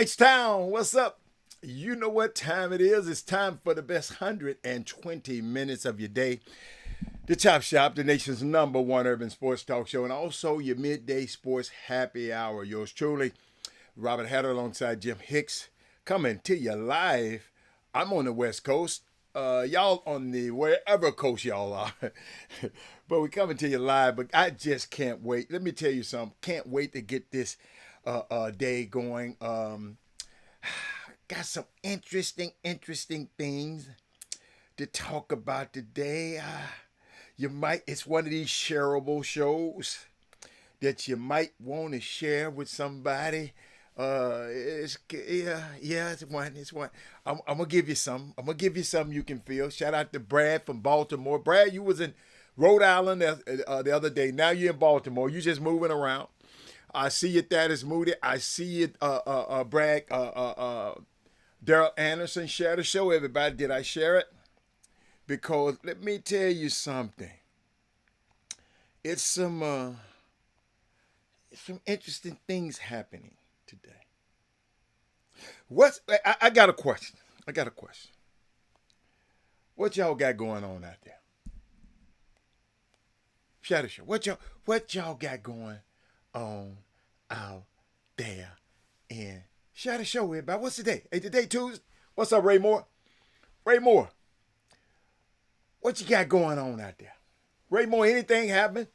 H-Town, what's up? You know what time it is. It's time for the best 120 minutes of your day. The Chop Shop, the nation's #1 urban sports talk show, and also your midday sports happy hour. Yours truly, Robert Hatter alongside Jim Hicks, coming to you live. I'm on the West Coast. Y'all on the wherever coast y'all are. But we're coming to you live, but I just can't wait. Let me tell you something. Can't wait to get this day going. Got some interesting things to talk about today. It's one of these shareable shows that you might want to share with somebody. It's one. I'm gonna give you some. I'm gonna give you something you can feel. Shout out to Brad from Baltimore. Brad, you was in Rhode Island the other day. Now you're in Baltimore. You just moving around. I see you, Thaddeus Moody. I see you, Brad, Daryl Anderson. Share the show, everybody. Did I share it? Because let me tell you something. It's some interesting things happening today. I got a question. What y'all got going on out there? Share the show. What y'all got going on out there? And share the show, everybody. What's today? Hey, today Tuesday. What's up, Ray Moore? Ray Moore, what you got going on out there? Ray Moore, anything happen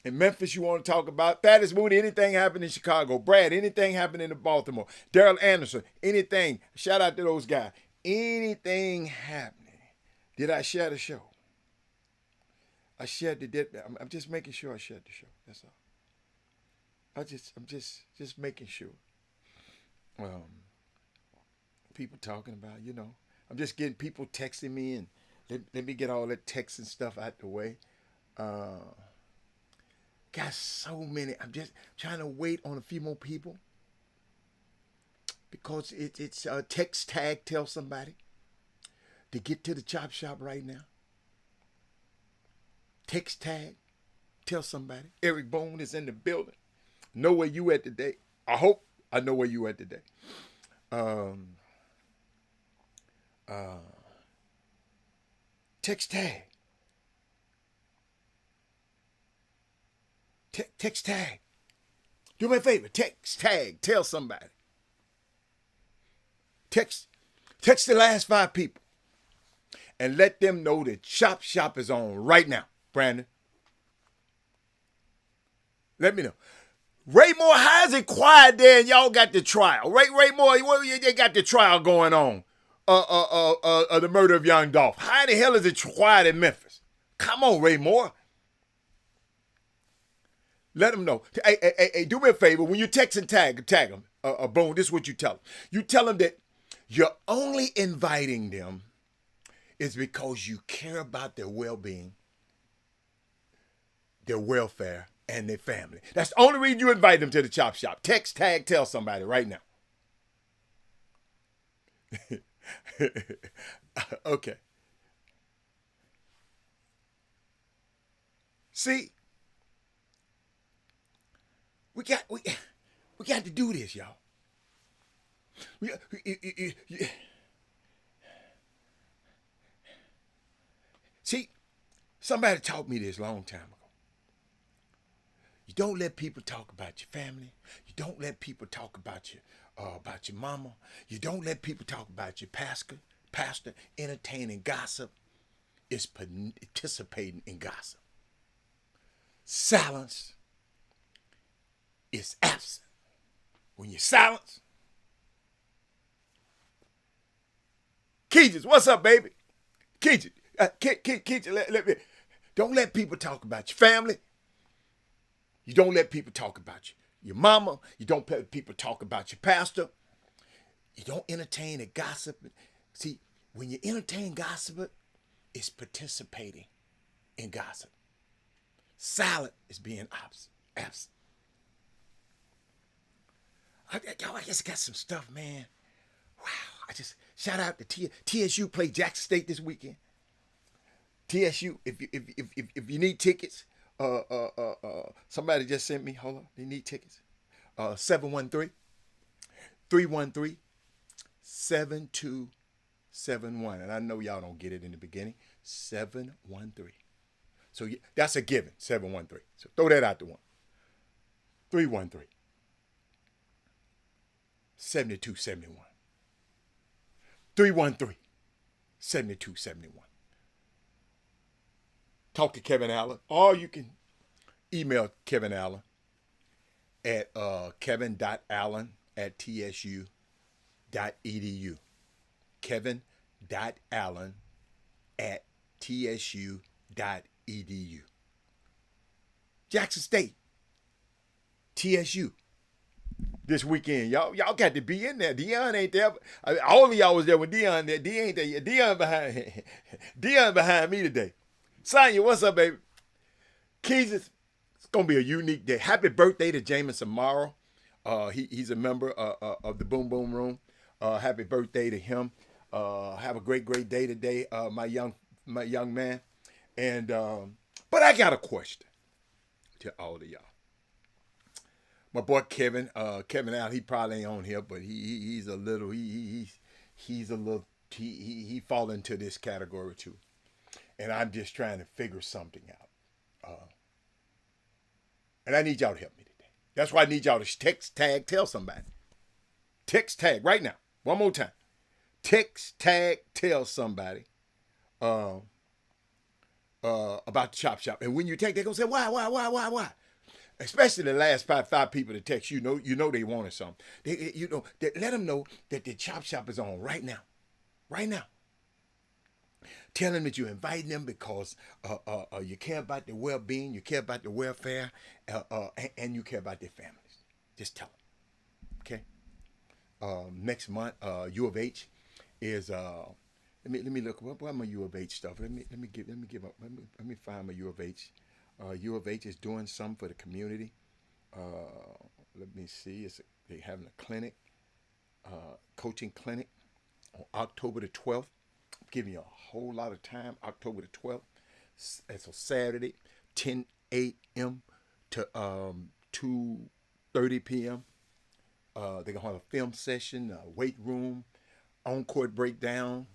in Memphis you want to talk about? Thaddeus Moody, anything happen in Chicago? Brad, anything happen in Baltimore? Daryl Anderson, anything? Shout out to those guys. Anything happening? Did I share the show? I shared the. I'm just making sure I shared the show. That's all. I'm just making sure. People talking about, I'm just getting people texting me, and let me get all that text and stuff out the way. Got so many. I'm just trying to wait on a few more people because it's a text tag. Tell somebody to get to the Chop Shop right now. Text tag. Tell somebody. Eric Bone is in the building. Know where you at today. I hope I know where you at today. Text tag. Text tag. Do me a favor. Text tag. Tell somebody. Text the last 5 people and let them know that Chop Shop is on right now. Brandon, let me know. Ray Moore, how is it quiet there and y'all got the trial? Ray Moore, they got the trial going on. The murder of young Dolph. How the hell is it quiet in Memphis? Come on, Ray Moore. Let them know. Hey, do me a favor. When you text and tag them, Boom, this is what you tell them. You tell them that you're only inviting them is because you care about their well-being, their welfare, and their family. That's the only reason you invite them to the Chop Shop. Text, tag, tell somebody right now. Okay. See, we got to do this, y'all. See, somebody taught me this a long time ago. You don't let people talk about your family. You don't let people talk about your mama. You don't let people talk about your pastor, entertaining gossip is participating in gossip. Silence is absent. When you're silent, Keeges, what's up, baby? Keeges, let me. Don't let people talk about your family. You don't let people talk about your mama. You don't let people talk about your pastor. You don't entertain a gossip. See, when you entertain gossip, it's participating in gossip. Silent is being absent. I just got some stuff, man. Wow. I just shout out to TSU played Jackson State this weekend. TSU, if you need tickets, somebody just sent me, hold on, they need tickets. 713 313-7271. And I know y'all don't get it in the beginning. 713. So that's a given, 713. So throw that out the one. 313 7271. 313 7271. Talk to Kevin Allen, or you can email Kevin Allen at kevin.allen@tsu.edu. kevin.allen@tsu.edu. Jackson State, TSU. This weekend, y'all got to be in there. Dion ain't there. All of y'all was there when Dion there. Dion ain't there. Dion behind. Dion behind me today. Sonya, what's up, baby? Keys, it's gonna be a unique day. Happy birthday to Jameson Morrow. He's a member of the Boom Boom Room. Happy birthday to him. Have a great day today, my young man. And but I got a question to all of y'all. My boy Kevin Allen, he probably ain't on here, but he's a little he fall into this category too. And I'm just trying to figure something out. And I need y'all to help me today. That's why I need y'all to text, tag, tell somebody. Text, tag right now. One more time. Text, tag, tell somebody about the Chop Shop. And when you text, they're going to say, why? Especially the last five people that text, you know they wanted something. Let them know that the Chop Shop is on right now. Right now. Tell them that you're inviting them because you care about their well-being, you care about their welfare, and you care about their families. Just tell them. Okay. Next month, U of H is. Let me look. What my U of H stuff? Let me find my U of H. U of H is doing something for the community. Let me see. They're having a clinic, coaching clinic, on October the 12th. Giving you a whole lot of time. October the 12th. It's a Saturday, 10 a.m. to 2:30 p.m. They're going to have a film session, a weight room, on-court breakdown,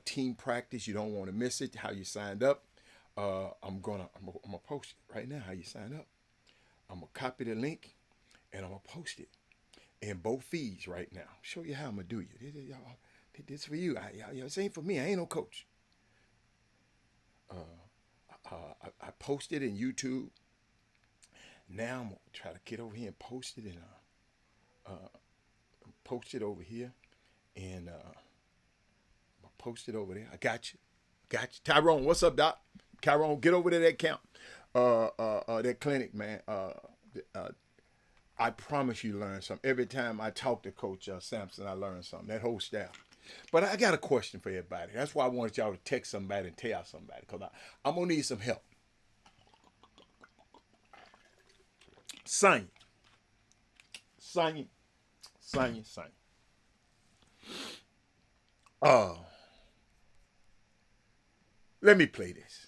team practice. You don't want to miss it. How you signed up. I'm gonna post it right now. How you sign up. I'm going to copy the link and I'm going to post it in both feeds right now. Show you how I'm going to do you. This for you. This ain't for me. I ain't no coach. I posted in YouTube. Now I'm gonna try to get over here and post it post it over here, and post it over there. I got you. Tyrone, what's up, Doc? Tyrone, get over to that camp, that clinic, man. I promise you learn something. Every time I talk to Coach Sampson, I learn something. That whole staff. But I got a question for everybody. That's why I wanted y'all to text somebody and tell somebody, because I'm going to need some help. Sonya. Let me play this.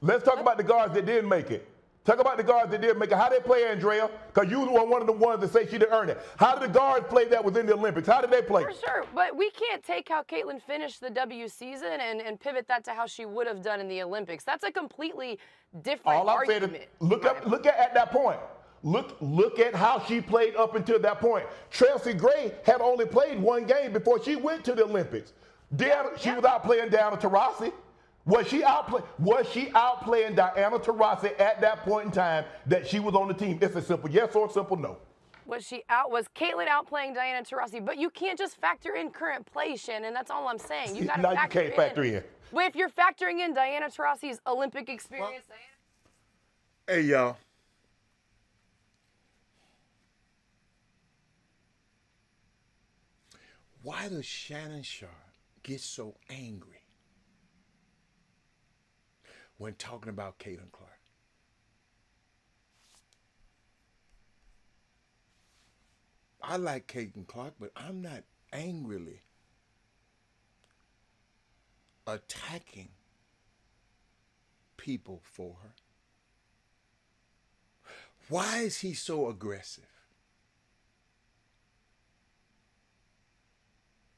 Let's talk about the guards that did make it. Talk about the guards that did make it. How they play, Andrea? Because you were one of the ones that say she didn't earn it. How did the guards play that was in the Olympics? How did they play? For sure, but we can't take how Caitlin finished the W season and pivot that to how she would have done in the Olympics. That's a completely different argument. All I said is look at that point. Look at how she played up until that point. Chelsea Gray had only played one game before she went to the Olympics. She was out playing Diana Taurasi. Was she outplaying Diana Taurasi at that point in time that she was on the team? It's a simple yes or a simple no. Was Caitlin outplaying Diana Taurasi? But you can't just factor in current play, Shannon. That's all I'm saying. You got to factor in. Well, if you're factoring in Diana Taurasi's Olympic experience, hey, y'all. Why does Shannon Sharp get so angry when talking about Caitlin Clark? I like Caitlin Clark, but I'm not angrily attacking people for her. Why is he so aggressive?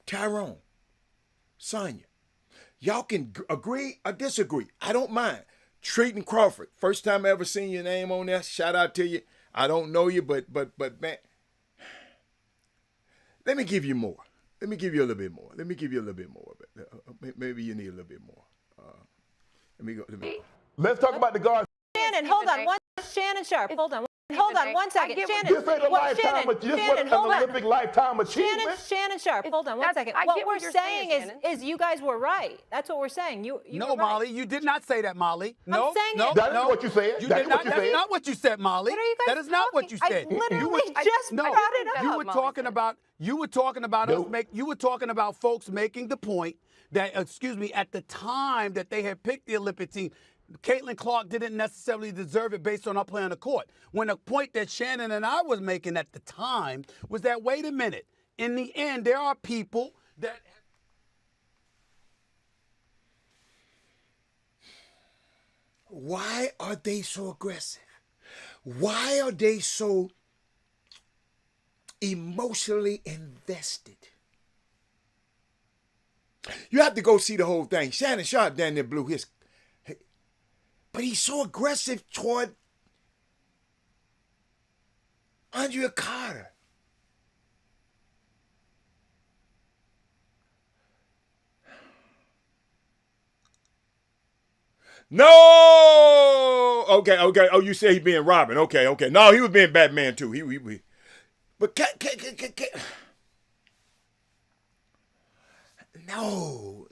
Tyrone, Sonya, y'all can agree or disagree. I don't mind. Treating Crawford, first time I ever seen your name on there. Shout out to you. I don't know you, but man, let me give you more. Let me give you a little bit more. Let me give you a little bit more. Maybe you need a little bit more. Let me go. Let's talk about the guards. Shannon, hold on. Shannon Sharp, hold on. Hold on 1 second. Shannon, this ain't a lifetime. This wasn't an Olympic lifetime achievement. Shannon Sharp, hold on 1 second. What we're saying is you guys were right. That's what we're saying. You no, were right. Molly, you did not say that, Molly. No, I'm saying no, that is no. what you said. You That did is not. what you That's said. not what you said, Molly. What are you guys That is not what you said. I literally just brought it up. You were talking about. You were talking about us. You were talking about folks making the point that, excuse me, at the time that they had picked the Olympic team, Caitlin Clark didn't necessarily deserve it based on her play on the court. When the point that Shannon and I was making at the time was that, wait a minute, in the end, there are people that... Why are they so aggressive? Why are they so emotionally invested? You have to go see the whole thing. Shannon Sharp down there blew his... But he's so aggressive toward Andrea Carter. No! Okay. Oh, you say he being Robin. Okay. No, he was being Batman too. But no.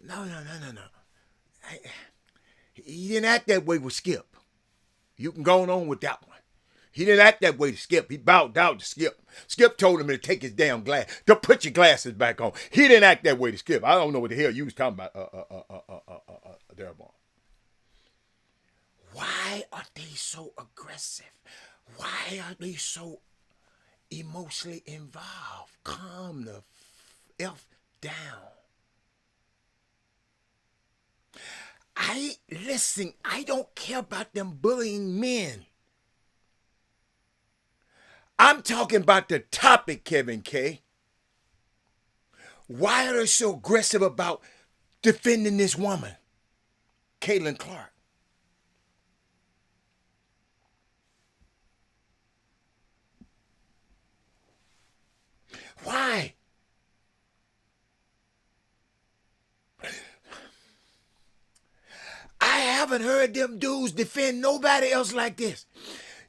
He didn't act that way with Skip. You can go on with that one. He didn't act that way to Skip. He bowed down to Skip. Skip told him to take his damn glass, to put your glasses back on. He didn't act that way to Skip. I don't know what the hell you was talking about, Darabon. Why are they so aggressive? Why are they so emotionally involved? Calm the F down. Listen, I don't care about them bullying men. I'm talking about the topic, Kevin K. Why are they so aggressive about defending this woman, Caitlin Clark? Why? I haven't heard them dudes defend nobody else like this.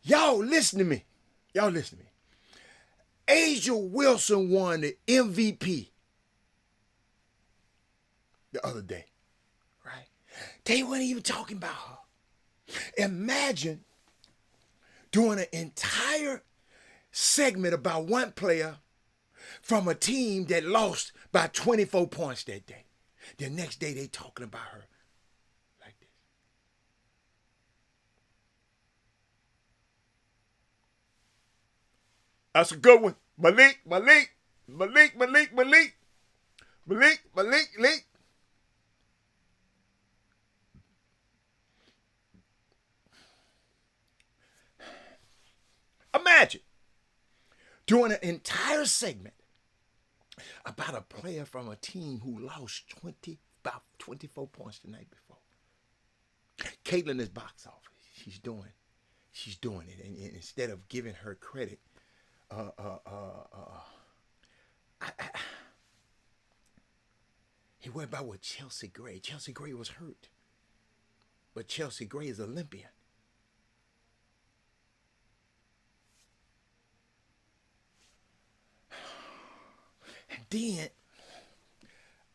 Y'all listen to me. Asia Wilson won the MVP the other day, right? They weren't even talking about her. Imagine doing an entire segment about one player from a team that lost by 24 points that day. The next day they talking about her like this. That's a good one. Malik. Imagine doing an entire segment about a player from a team who lost about 24 points the night before. Caitlin is box office. She's doing it. And instead of giving her credit, he went about with Chelsea Gray. Chelsea Gray was hurt. But Chelsea Gray is Olympian. And then,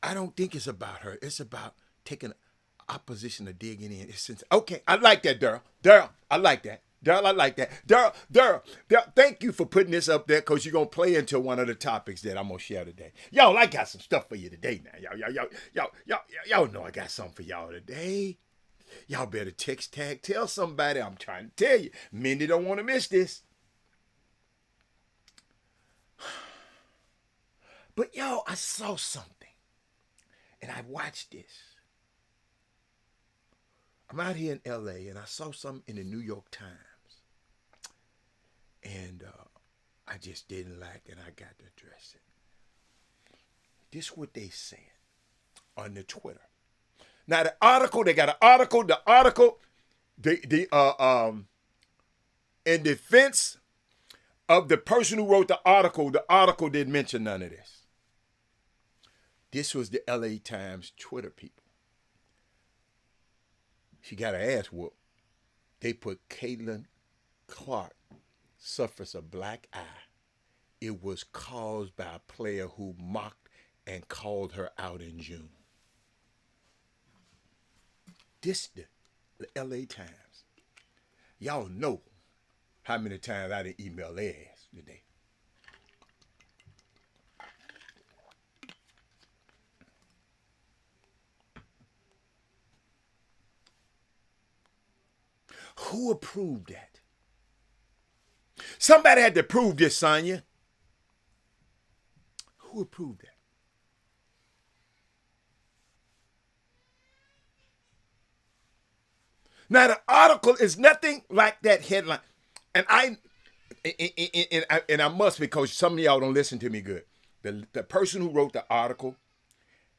I don't think it's about her. It's about taking opposition to digging in. Okay, I like that, Daryl, I like that. Daryl, thank you for putting this up there because you're going to play into one of the topics that I'm going to share today. Y'all, I got some stuff for you today now. Y'all know I got something for y'all today. Y'all better text tag, tell somebody. I'm trying to tell you. Mindy don't want to miss this. But y'all, I saw something. And I watched this. I'm out here in LA and I saw something in the New York Times. I just didn't like, and I got to address it. This is what they said on the Twitter. Now the article, they got an article. The article, in defense of the person who wrote the article didn't mention none of this. This was the LA Times Twitter people. She got her ass whooped. They put Caitlin Clark suffers a black eye. It was caused by a player who mocked and called her out in June. This the LA Times. Y'all know how many times I didn't email their ass today. Who approved that? Somebody had to prove this, Sonya. Who approved that? Now the article is nothing like that headline, and I must, because some of y'all don't listen to me good. The person who wrote the article,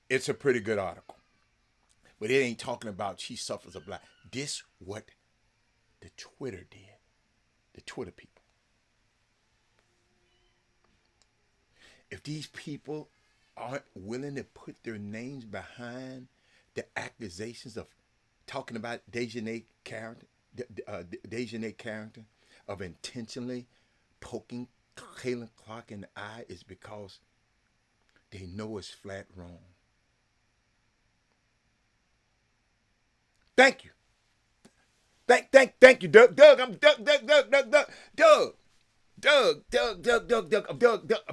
it's a pretty good article, but it ain't talking about she suffers a black. This what the Twitter did, the Twitter people. If these people aren't willing to put their names behind the accusations of talking about Dejanay character of intentionally poking Caitlin Clark in the eye, is because they know it's flat wrong. Thank you. Thank you, Doug. Doug.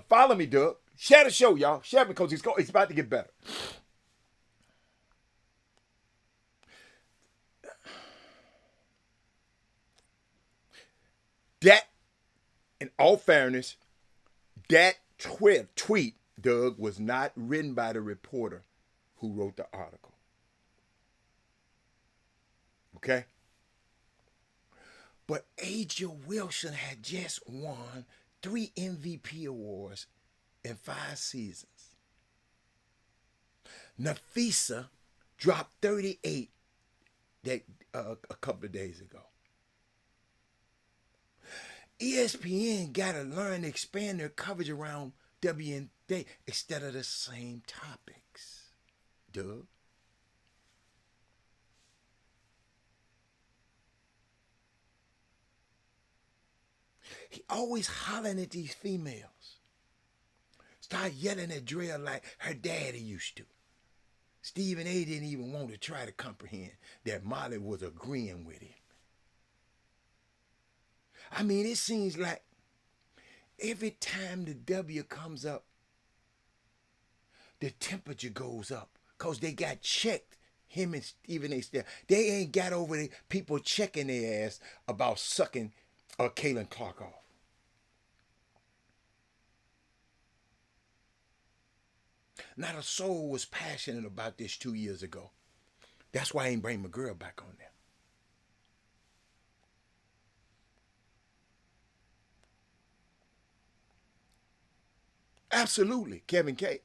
Follow me, Doug. Share the show, y'all. Share it, because it's about to get better. That, in all fairness, that tweet, Doug, was not written by the reporter who wrote the article. Okay? But Aja Wilson had just won 3 MVP awards in 5 seasons. Nafisa dropped 38 a couple of days ago. ESPN got to learn to expand their coverage around WNBA instead of the same topics. Doug. He always hollering at these females. Start yelling at Drea like her daddy used to. Stephen A. didn't even want to try to comprehend that Molly was agreeing with him. I mean, it seems like every time the W comes up, the temperature goes up, because they got checked, him and Stephen A. They ain't got over the people checking their ass about sucking Caitlin Clark off. Not a soul was passionate about this 2 years ago. That's why I ain't bring my girl back on there. Absolutely, Kevin K.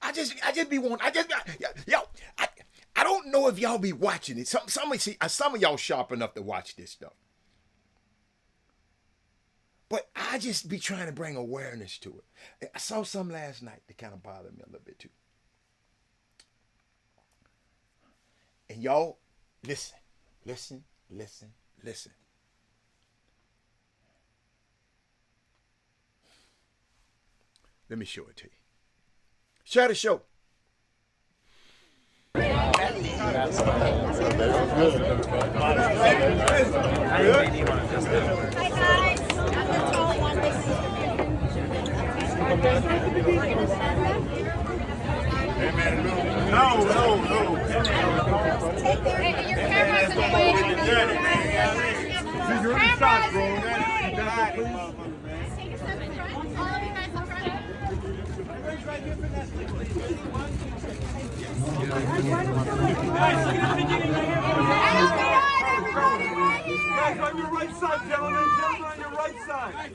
I don't know if y'all be watching it. Some of y'all sharp enough to watch this stuff. But I just be trying to bring awareness to it. I saw some last night that kind of bothered me a little bit too. And y'all, listen. Let me show it to you. Share the show. No. Your camera's in the way. You're in the shot, bro. You got it. on your right side, gentlemen. Gentlemen on your right side.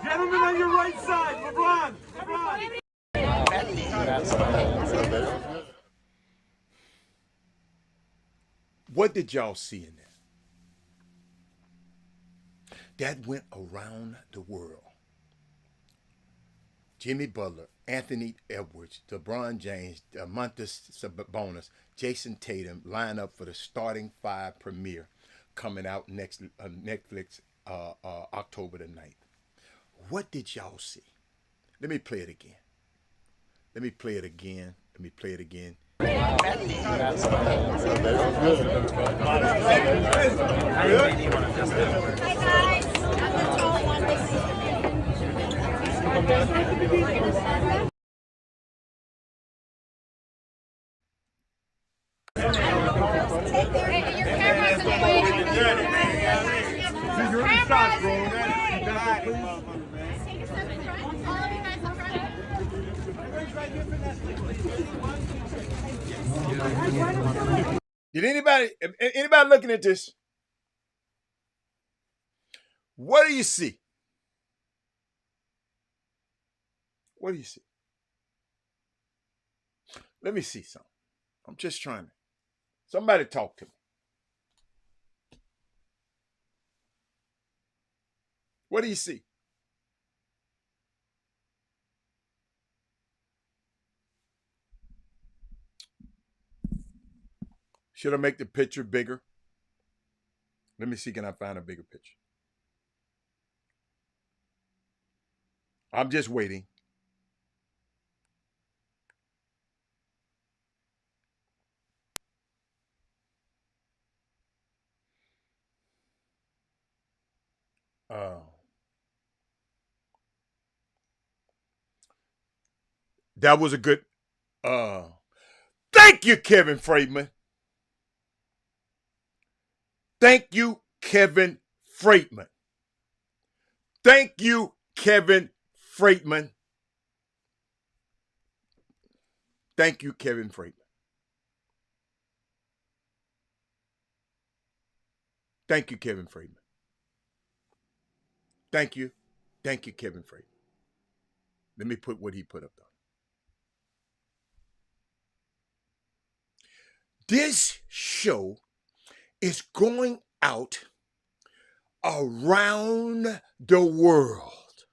Gentlemen on your right side. LeBron. What did y'all see in there? That went around the world. Jimmy Butler, Anthony Edwards, LeBron James, Montes Sabonis, Jason Tatum line up for the starting 5 premiere coming out next Netflix October the 9th. What did y'all see? Let me play it again. Let me play it again. Let me play it again. Did anybody looking at this? What do you see? What do you see? Let me see something. I'm just trying to. Somebody talk to me. What do you see? Should I make the picture bigger? Let me see, can I find a bigger picture? I'm just waiting. That was a good, thank you, Kevin Freitman. Thank you, Kevin Freitman. Thank you, Kevin Freitman. Thank you, Kevin Freitman. Thank you, Kevin Freitman. Thank you. Thank you, Kevin Freitman. Let me put what he put up, though. This show is going out around the world.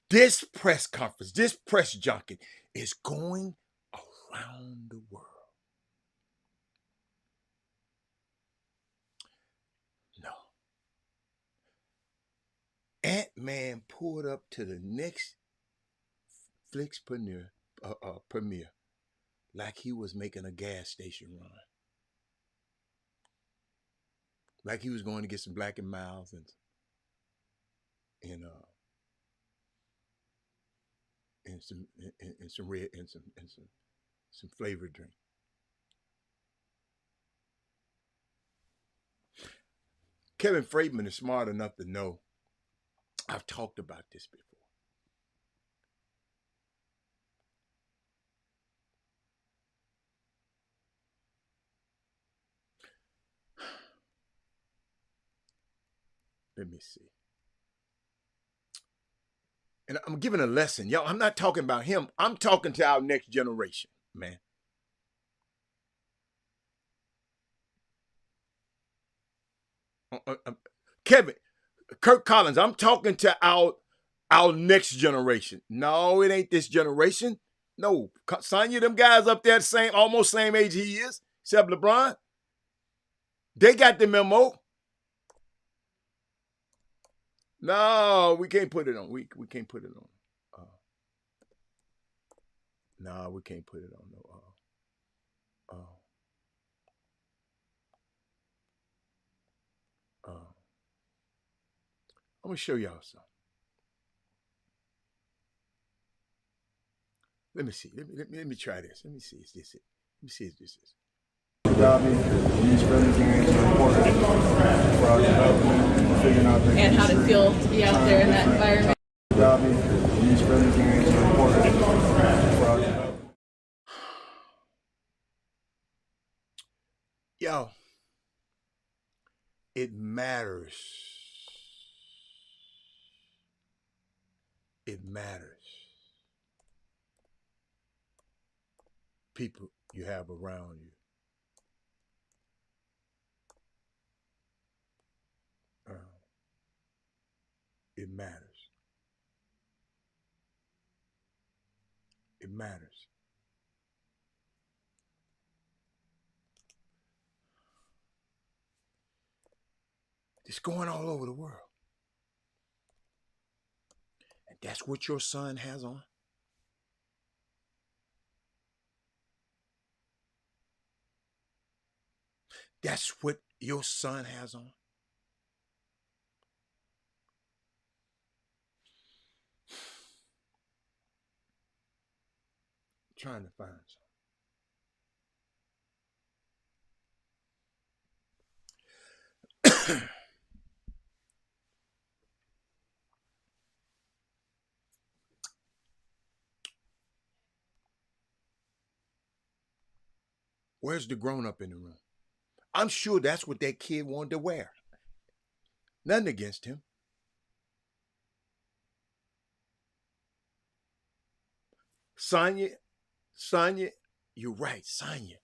This press conference, this press junket is going around the world. No. Ant-Man pulled up to the next Flix premiere like he was making a gas station run. Like he was going to get some Black and Milds and some red and some flavored drink. Kevin Freitman is smart enough to know I've talked about this before. Let me see. And I'm giving a lesson. Y'all, I'm not talking about him. I'm talking to our next generation, man. Kirk Collins, I'm talking to our next generation. No, it ain't this generation. No, Sonya, them guys up there, almost same age he is, except LeBron. They got the memo. No, we can't put it on. We can't put it on. No, we can't put it on. No. I'm gonna show y'all something. Let me see. Let me try this. Let me see. Is this it? Let me see if this is. And how to feel to be out there in that environment. Yo, It matters. It matters. People you have around you. It matters. It matters. It's going all over the world. And that's what your son has on. That's what your son has on. Trying to find something. Where's the grown-up in the room? I'm sure that's what that kid wanted to wear. Nothing against him. Sonya, you're right, Sonya,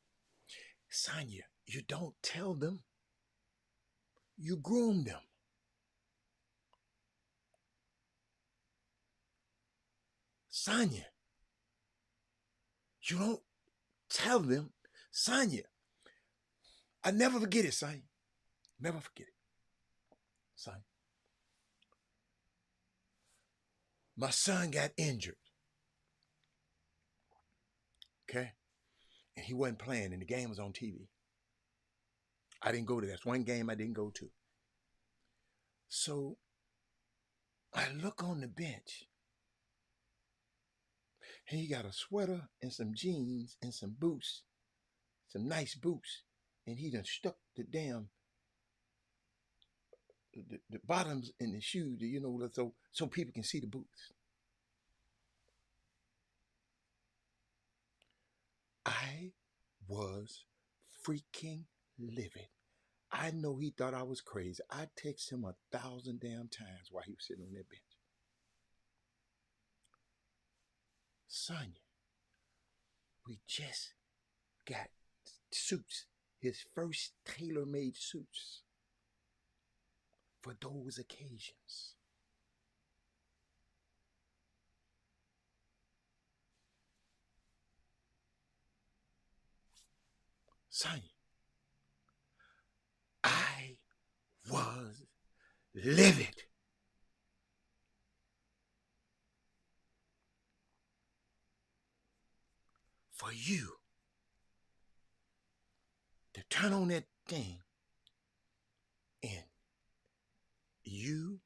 you don't tell them. You groom them. Sonya, you don't tell them. Sonya, I never forget it, Sonya. Never forget it. Sonya. My son got injured. Okay? And he wasn't playing, and the game was on TV. I didn't go to that. That's one game I didn't go to. So I look on the bench, and he got a sweater and some jeans and some boots, some nice boots, and he done stuck the damn the bottoms in the shoes, you know, so people can see the boots. I was freaking livid. I know he thought I was crazy. I texted him 1,000 damn times while he was sitting on that bench. Sonya, we just got suits, his first tailor-made suits for those occasions. Sonya, I was livid. For you to turn on that thing and you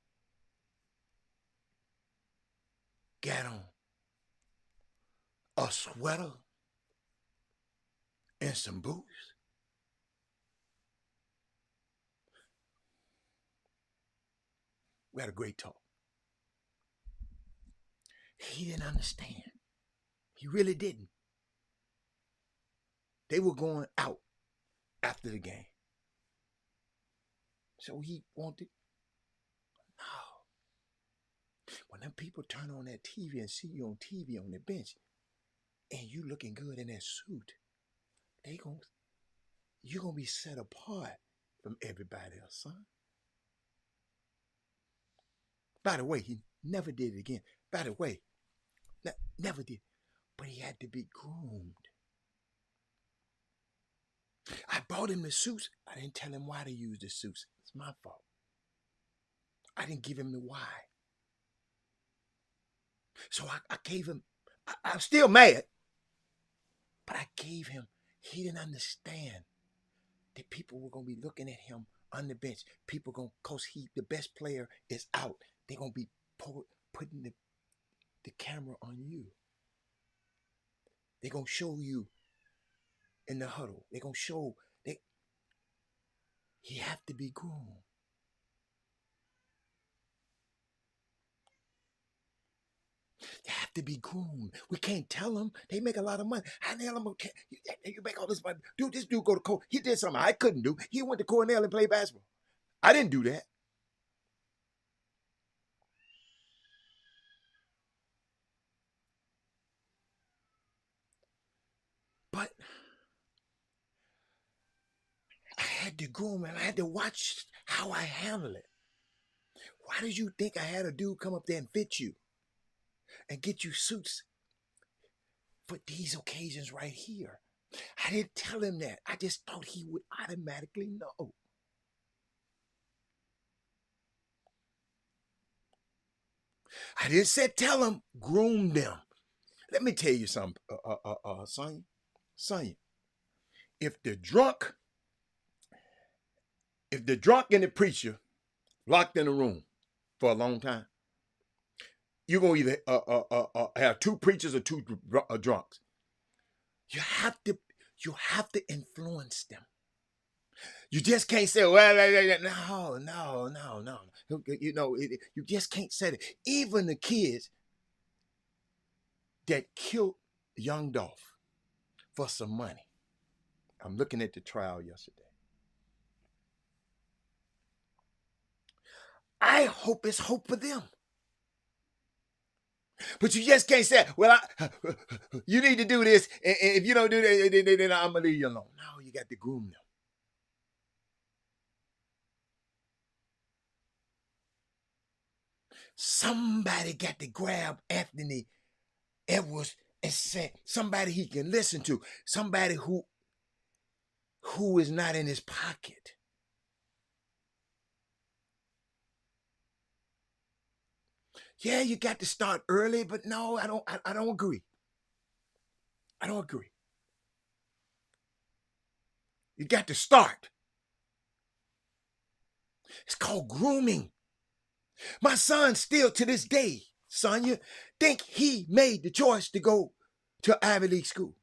got on a sweater and some boots. We had a great talk. He didn't understand. He really didn't. They were going out after the game. So he wanted, no. When them people turn on that TV and see you on TV on the bench and you looking good in that suit, you're going to be set apart from everybody else, son. By the way, he never did it again. By the way, never did. But he had to be groomed. I bought him the suits. I didn't tell him why to use the suits. It's my fault. I didn't give him the why. So I gave him, I'm still mad, but I gave him, he didn't understand that people were going to be looking at him on the bench. People going to, because the best player is out. They're going to be putting the camera on you. They're going to show you in the huddle. They're going to show, he have to be groomed. They have to be groomed. We can't tell them. They make a lot of money. How the hell am I, you make all this money? Dude, this dude go to Cornell. He did something I couldn't do. He went to Cornell and played basketball. I didn't do that. But I had to groom and I had to watch how I handle it. Why did you think I had a dude come up there and fit you and get you suits for these occasions right here? I didn't tell him that. I just thought he would automatically know. I didn't say tell him, groom them. Let me tell you something, Sonya. If the drunk and the preacher locked in a room for a long time, you're gonna either have two preachers or two drunks. You have to influence them. You just can't say, well, no. You know, you just can't say that. Even the kids that killed young Dolph for some money. I'm looking at the trial yesterday. I hope it's hope for them. But you just can't say, well, you need to do this, and if you don't do that, then I'm going to leave you alone. No, you got to groom them. Somebody got to grab Anthony Edwards and say, somebody he can listen to, somebody who is not in his pocket. Yeah, you got to start early, but no, I don't agree. I don't agree. You got to start. It's called grooming. My son still to this day, Sonya, think he made the choice to go to Ivy League school.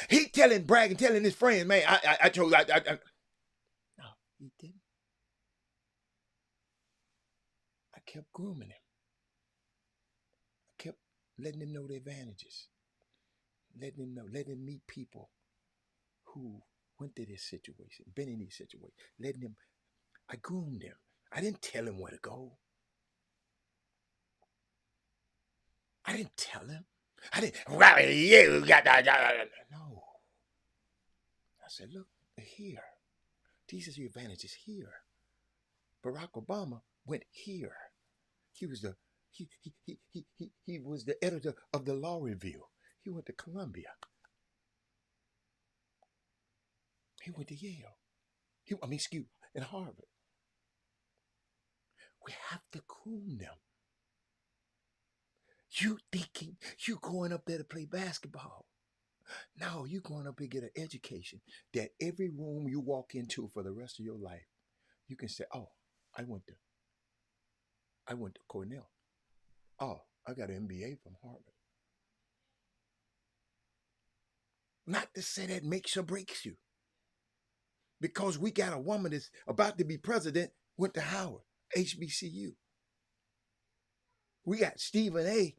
He bragging, telling his friends, man, I chose. No, he didn't. I kept grooming him. I kept letting him know the advantages. Letting him meet people who went through this situation, been in these situations. I groomed him. I didn't tell him where to go. I didn't tell him. I didn't, well, you got that. No. I said, look, here. These are the advantages here. Barack Obama went here. He was the editor of the Law Review. He went to Columbia. He went to Yale. And Harvard. We have to groom them. You thinking you going up there to play basketball. No, you going up there to get an education that every room you walk into for the rest of your life, you can say, oh, I went to Cornell. Oh, I got an MBA from Harvard. Not to say that makes or breaks you. Because we got a woman that's about to be president, went to Howard, HBCU. We got Stephen A.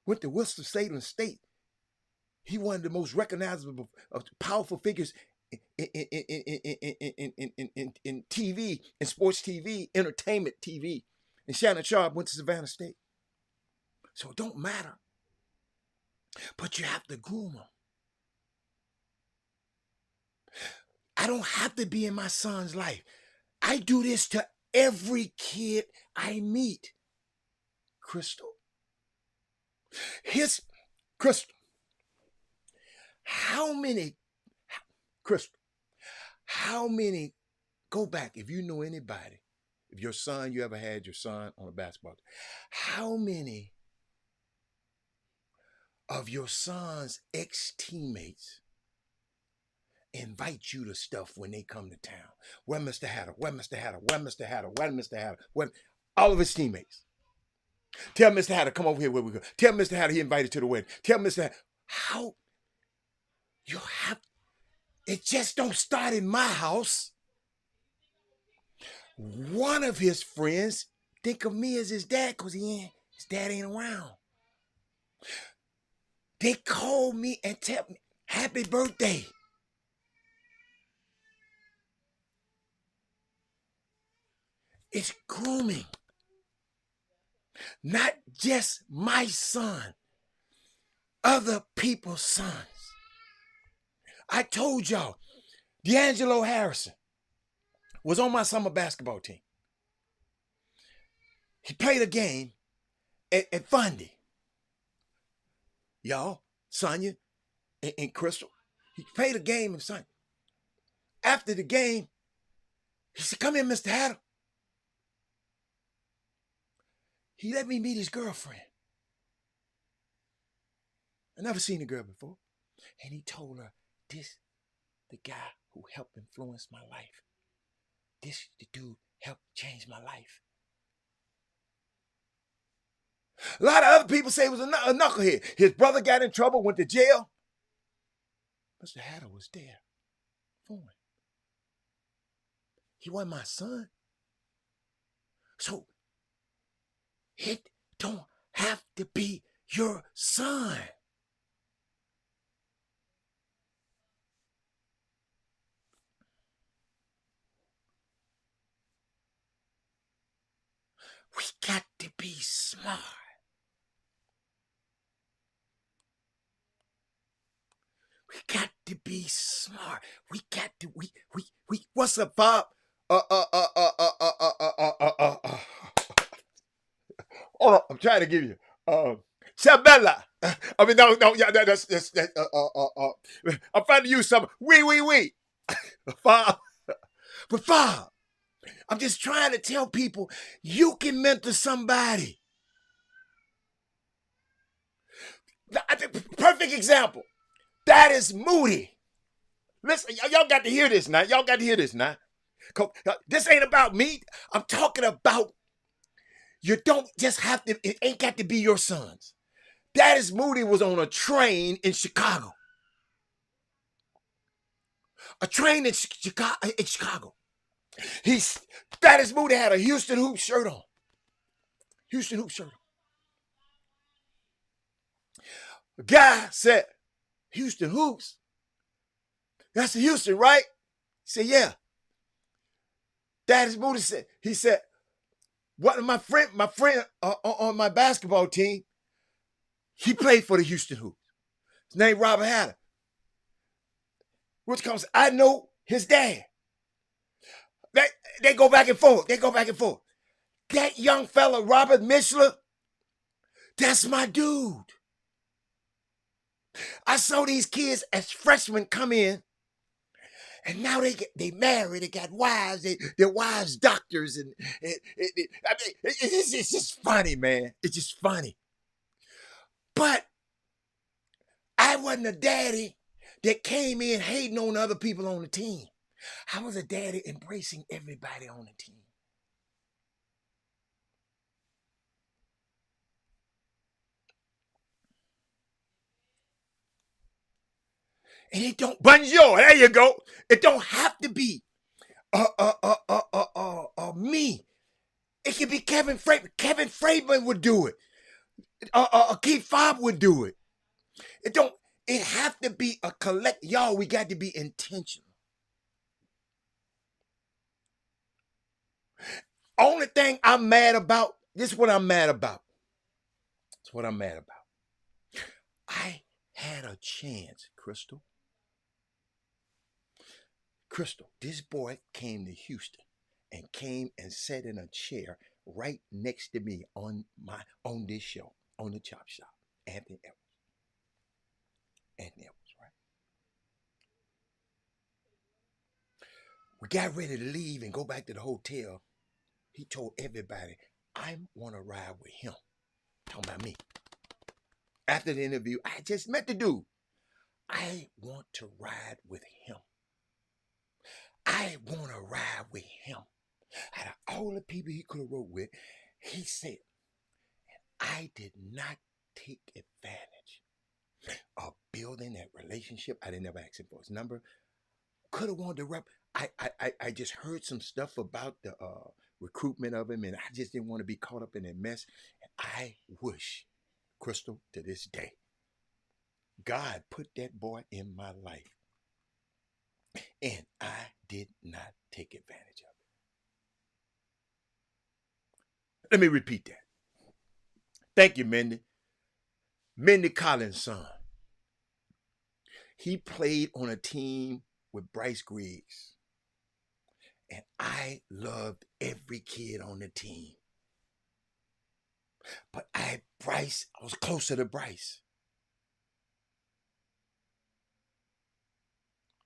went to Winston-Salem State. He one of the most recognizable, powerful figures in TV, in sports TV, entertainment TV. And Shannon Sharp went to Savannah State. So it don't matter. But you have to groom them. I don't have to be in my son's life. I do this to every kid I meet. Crystal. Crystal. How many, go back, if you know anybody, if you ever had your son on a basketball team, how many of your son's ex-teammates invite you to stuff when they come to town? Where Mr. Hatter, where Mr. Hatter, where Mr. Hatter, where Mr. Hatter, where all of his teammates. Tell Mr. Hatter, come over here where we go. Tell Mr. Hatter he invited to the wedding. Tell Mr. Hatter, how you have, it just don't start in my house. One of his friends think of me as his dad because his dad ain't around. They call me and tell me, happy birthday. It's grooming. Not just my son, other people's sons. I told y'all, D'Angelo Harrison was on my summer basketball team. He played a game at Fundy. Y'all, Sonia and Crystal. He played a game in Sonia. After the game, he said, "Come here, Mr. Hatter." He let me meet his girlfriend. I never seen the girl before. And he told her, "This the guy who helped influence my life. This the dude helped change my life." A lot of other people say he was a knucklehead. His brother got in trouble, went to jail. Mr. Hatter was there for him. He wasn't my son. So it don't have to be your son. We got to be smart. We got to be smart. We got to, what's up, Bob? Oh, I'm trying to give you, Chabella. I mean, no, yeah, that's, I'm trying to use some, we. Bob. But Bob, I'm just trying to tell people, you can mentor somebody. Perfect example. That is Moody. Listen, y'all got to hear this now. Y'all got to hear this now. This ain't about me. I'm talking about you don't just have to, it ain't got to be your sons. That is Moody was on a train in Chicago. A train in Chicago. That is Moody had a Houston Hoops shirt on. Houston Hoops shirt on. A guy said, "Houston Hoops? That's the Houston, right?" He said, "Yeah." That is Moody said. He said, "What my friend on my basketball team, he played for the Houston Hoops. His name Robert Hatter. Which comes, I know his dad. They go back and forth. That young fella, Robert Mishler, that's my dude. I saw these kids as freshmen come in, and now they married, they got wives, their wives doctors, and it's just funny, man. It's just funny. But I wasn't a daddy that came in hating on other people on the team. I was a daddy embracing everybody on the team. And it don't, bonjour, there you go. It don't have to be me. It could be Kevin Freeman. Kevin Freeman would do it. Keith Fobb would do it. It have to be a collect. Y'all, we got to be intentional. Only thing I'm mad about, this is what I'm mad about. That's what I'm mad about. I had a chance, Crystal. This boy came to Houston and came and sat in a chair right next to me on this show, on the Chop Shop. Anthony Edwards, right? We got ready to leave and go back to the hotel. He told everybody, "I want to ride with him." Talking about me. After the interview, I just met the dude. "I want to ride with him. I want to ride with him." Out of all the people he could have wrote with, he said, "I did not take advantage of building that relationship." I didn't ever ask him for his number. Could have wanted to rep. I just heard some stuff about the recruitment of him, and I just didn't want to be caught up in that mess. And I wish, Crystal, to this day, God put that boy in my life, and I did not take advantage of it. Let me repeat that. Thank you, Mindy. Mindy Collins' son. He played on a team with Bryce Griggs. And I loved every kid on the team. But I was closer to Bryce.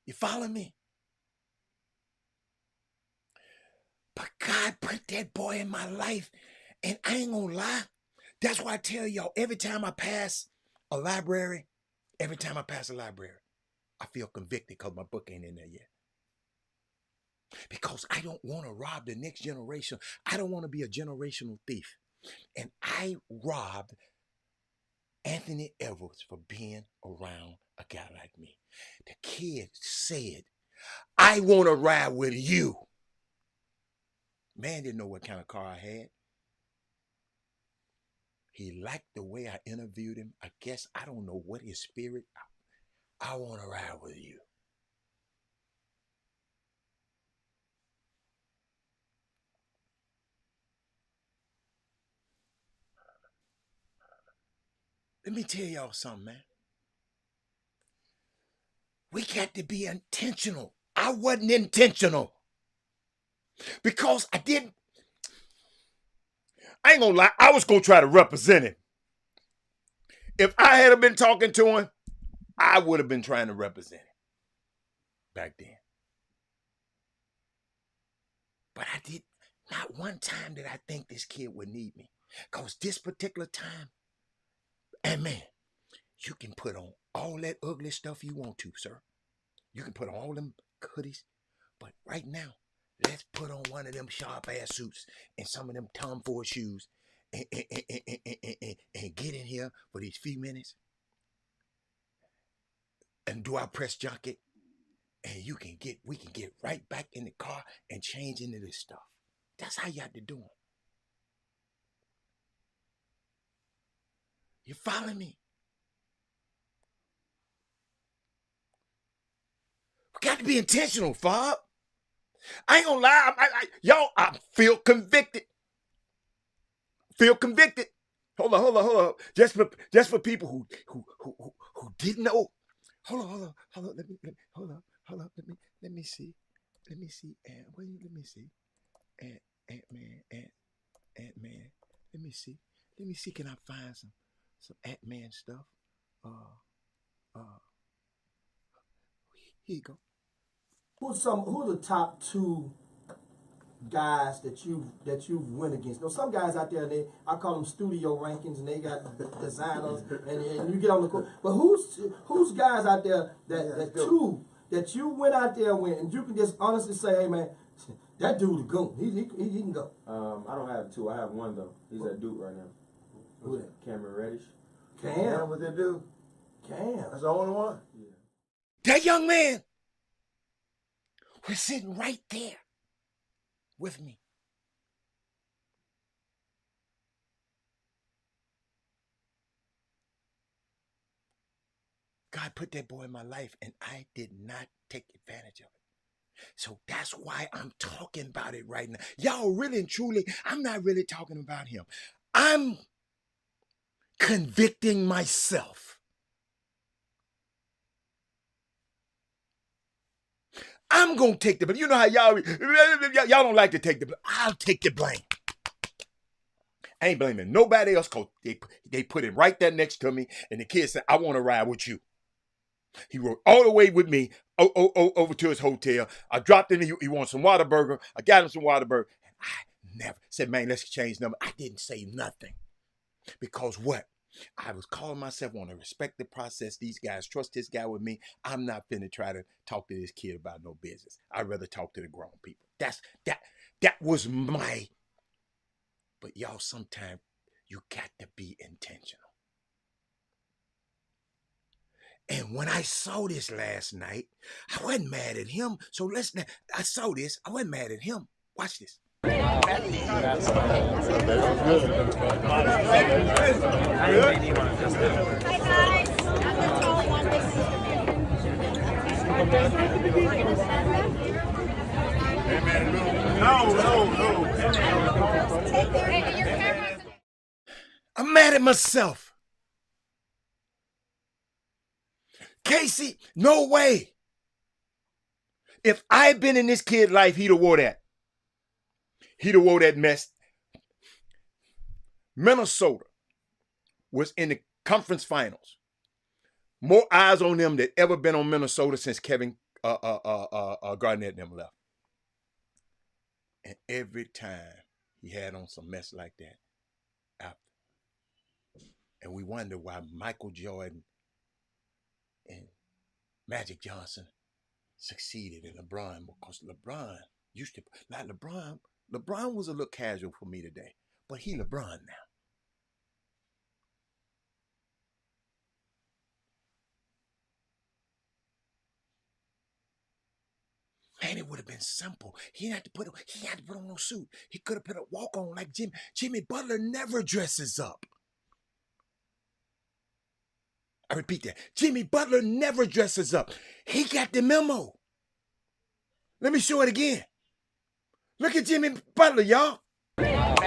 You follow me? But God put that boy in my life, and I ain't gonna lie. That's why I tell y'all, every time I pass a library, I feel convicted because my book ain't in there yet. Because I don't want to rob the next generation. I don't want to be a generational thief. And I robbed Anthony Edwards for being around a guy like me. The kid said, I want to ride with you. Man didn't know what kind of car I had. He liked the way I interviewed him. I guess I don't know what his spirit. I want to ride with you. Let me tell y'all something, man. We got to be intentional. I wasn't intentional. Because I ain't gonna lie, I was gonna try to represent him. If I had been talking to him, I would have been trying to represent him back then. But I did not one time did I think this kid would need me. Because this particular time, and man, you can put on all that ugly stuff you want to, sir. You can put on all them hoodies. But right now, let's put on one of them sharp-ass suits and some of them tomboy shoes and get in here for these few minutes and do our press junket. And we can get right back in the car and change into this stuff. That's how you have to do it. You follow me? We got to be intentional, Fob. I ain't gonna lie, I feel convicted. Hold on. Just for people who didn't know. Hold on. Let me see. Let me see. Ant-Man. Let me see. Can I find some Ant-Man stuff? Here you go. Who's the top two guys that you've went against? You know, some guys out there, I call them studio rankings, and they got designers, and you get on the court. But who's guys out there that you went out there with, and you can just honestly say, hey man, that dude a goon. He can go. I don't have two. I have one though. He's at Duke right now. Who that? Cameron Reddish. Cam, what they do? Cam. That's the only one. Yeah. That young man was sitting right there with me. God put that boy in my life, and I did not take advantage of it. So that's why I'm talking about it right now. Y'all really and truly, I'm not really talking about him. I'm convicting myself. I'm going to take the blame. You know how y'all don't like to take the blame. I'll take the blame. I ain't blaming nobody else because they put him right there next to me, and the kid said, I want to ride with you. He rode all the way with me over to his hotel. I dropped him. He wanted some Whataburger. I got him some Whataburger. I never said, man, let's exchange number. I didn't say nothing. Because what? I was calling myself, want to respect the process. These guys trust this guy with me. I'm not finna try to talk to this kid about no business. I'd rather talk to the grown people. That was my. But y'all, sometimes you got to be intentional. And when I saw this last night, I wasn't mad at him. So I saw this. I wasn't mad at him. Watch this. Hey guys. No. Hey, you're myself. Casey, no way. If I had been in this kid's life, he'd have wore that. He'd have wore that mess. Minnesota was in the conference finals. More eyes on them than ever been on Minnesota since Kevin Garnett and them left. And every time he had on some mess like that, after. And we wonder why Michael Jordan and Magic Johnson succeeded in LeBron, because LeBron used to, like LeBron was a little casual for me today, but he LeBron now. Man, it would have been simple. He had to put on no suit. He could have put a walk on like Jimmy. Jimmy Butler never dresses up. I repeat that. Jimmy Butler never dresses up. He got the memo. Let me show it again. Look at Jimmy Butler, y'all. Look at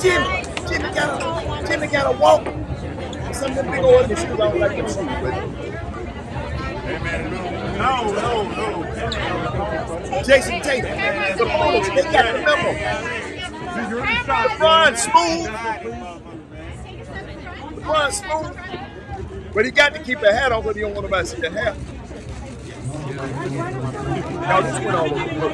Jimmy. Jimmy got a walk. Some of them big old shoes, I don't like them shoes, but. No. Jason Tatum. The Bulls, they got the memo. LeBron smooth. But he got to keep a hat on because he don't want nobody to see the hair. Y'all just went all over.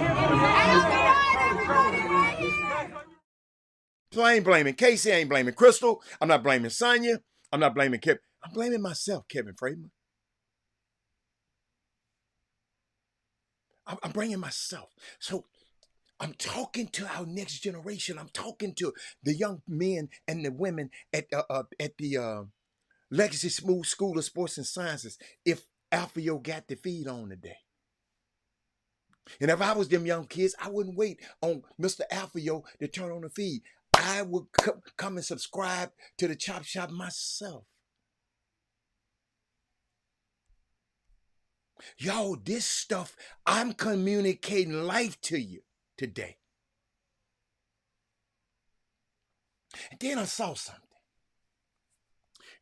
So I ain't blaming Casey, I ain't blaming Crystal, I'm not blaming Sonya, I'm not blaming Kevin. I'm blaming myself, Kevin Freeman. I'm bringing myself. So I'm talking to our next generation. I'm talking to the young men and the women at the Legacy Smooth School of Sports and Sciences. If Alfio got the feed on today. And if I was them young kids, I wouldn't wait on Mr. Alfio to turn on the feed. I would come and subscribe to the Chop Shop myself. Yo, this stuff, I'm communicating life to you today. And then I saw something.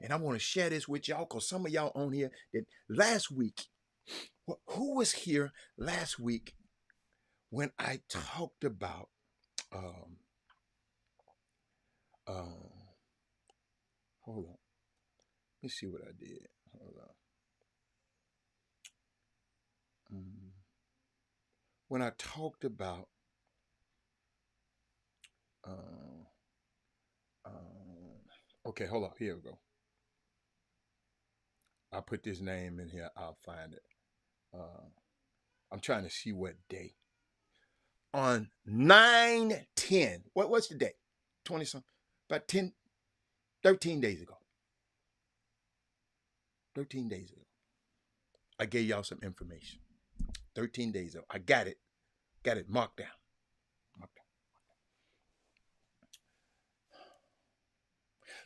And I want to share this with y'all because some of y'all on here that last week, who was here last week when I talked about, hold on. Let me see what I did. Hold on. When I talked about okay, hold on. Here we go. I'll put this name in here. I'll find it. I'm trying to see what day. On 9/10. What's the date? 20-something. About 13 days ago. 13 days ago. I gave y'all some information. 13 days ago. I got it. Got it marked down.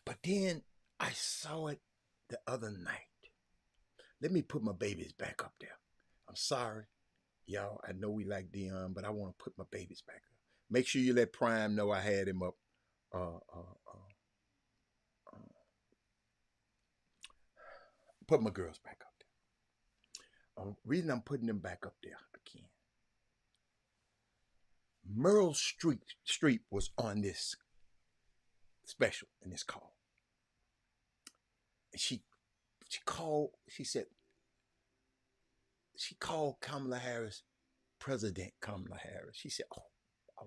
But then I saw it the other night. Let me put my babies back up there. I'm sorry. Y'all, I know we like Dion, but I want to put my babies back up. Make sure you let Prime know I had him up. Put my girls back up there. Reason I'm putting them back up there again. Meryl Streep was on this special in this call. And she called Kamala Harris, President Kamala Harris. She said, oh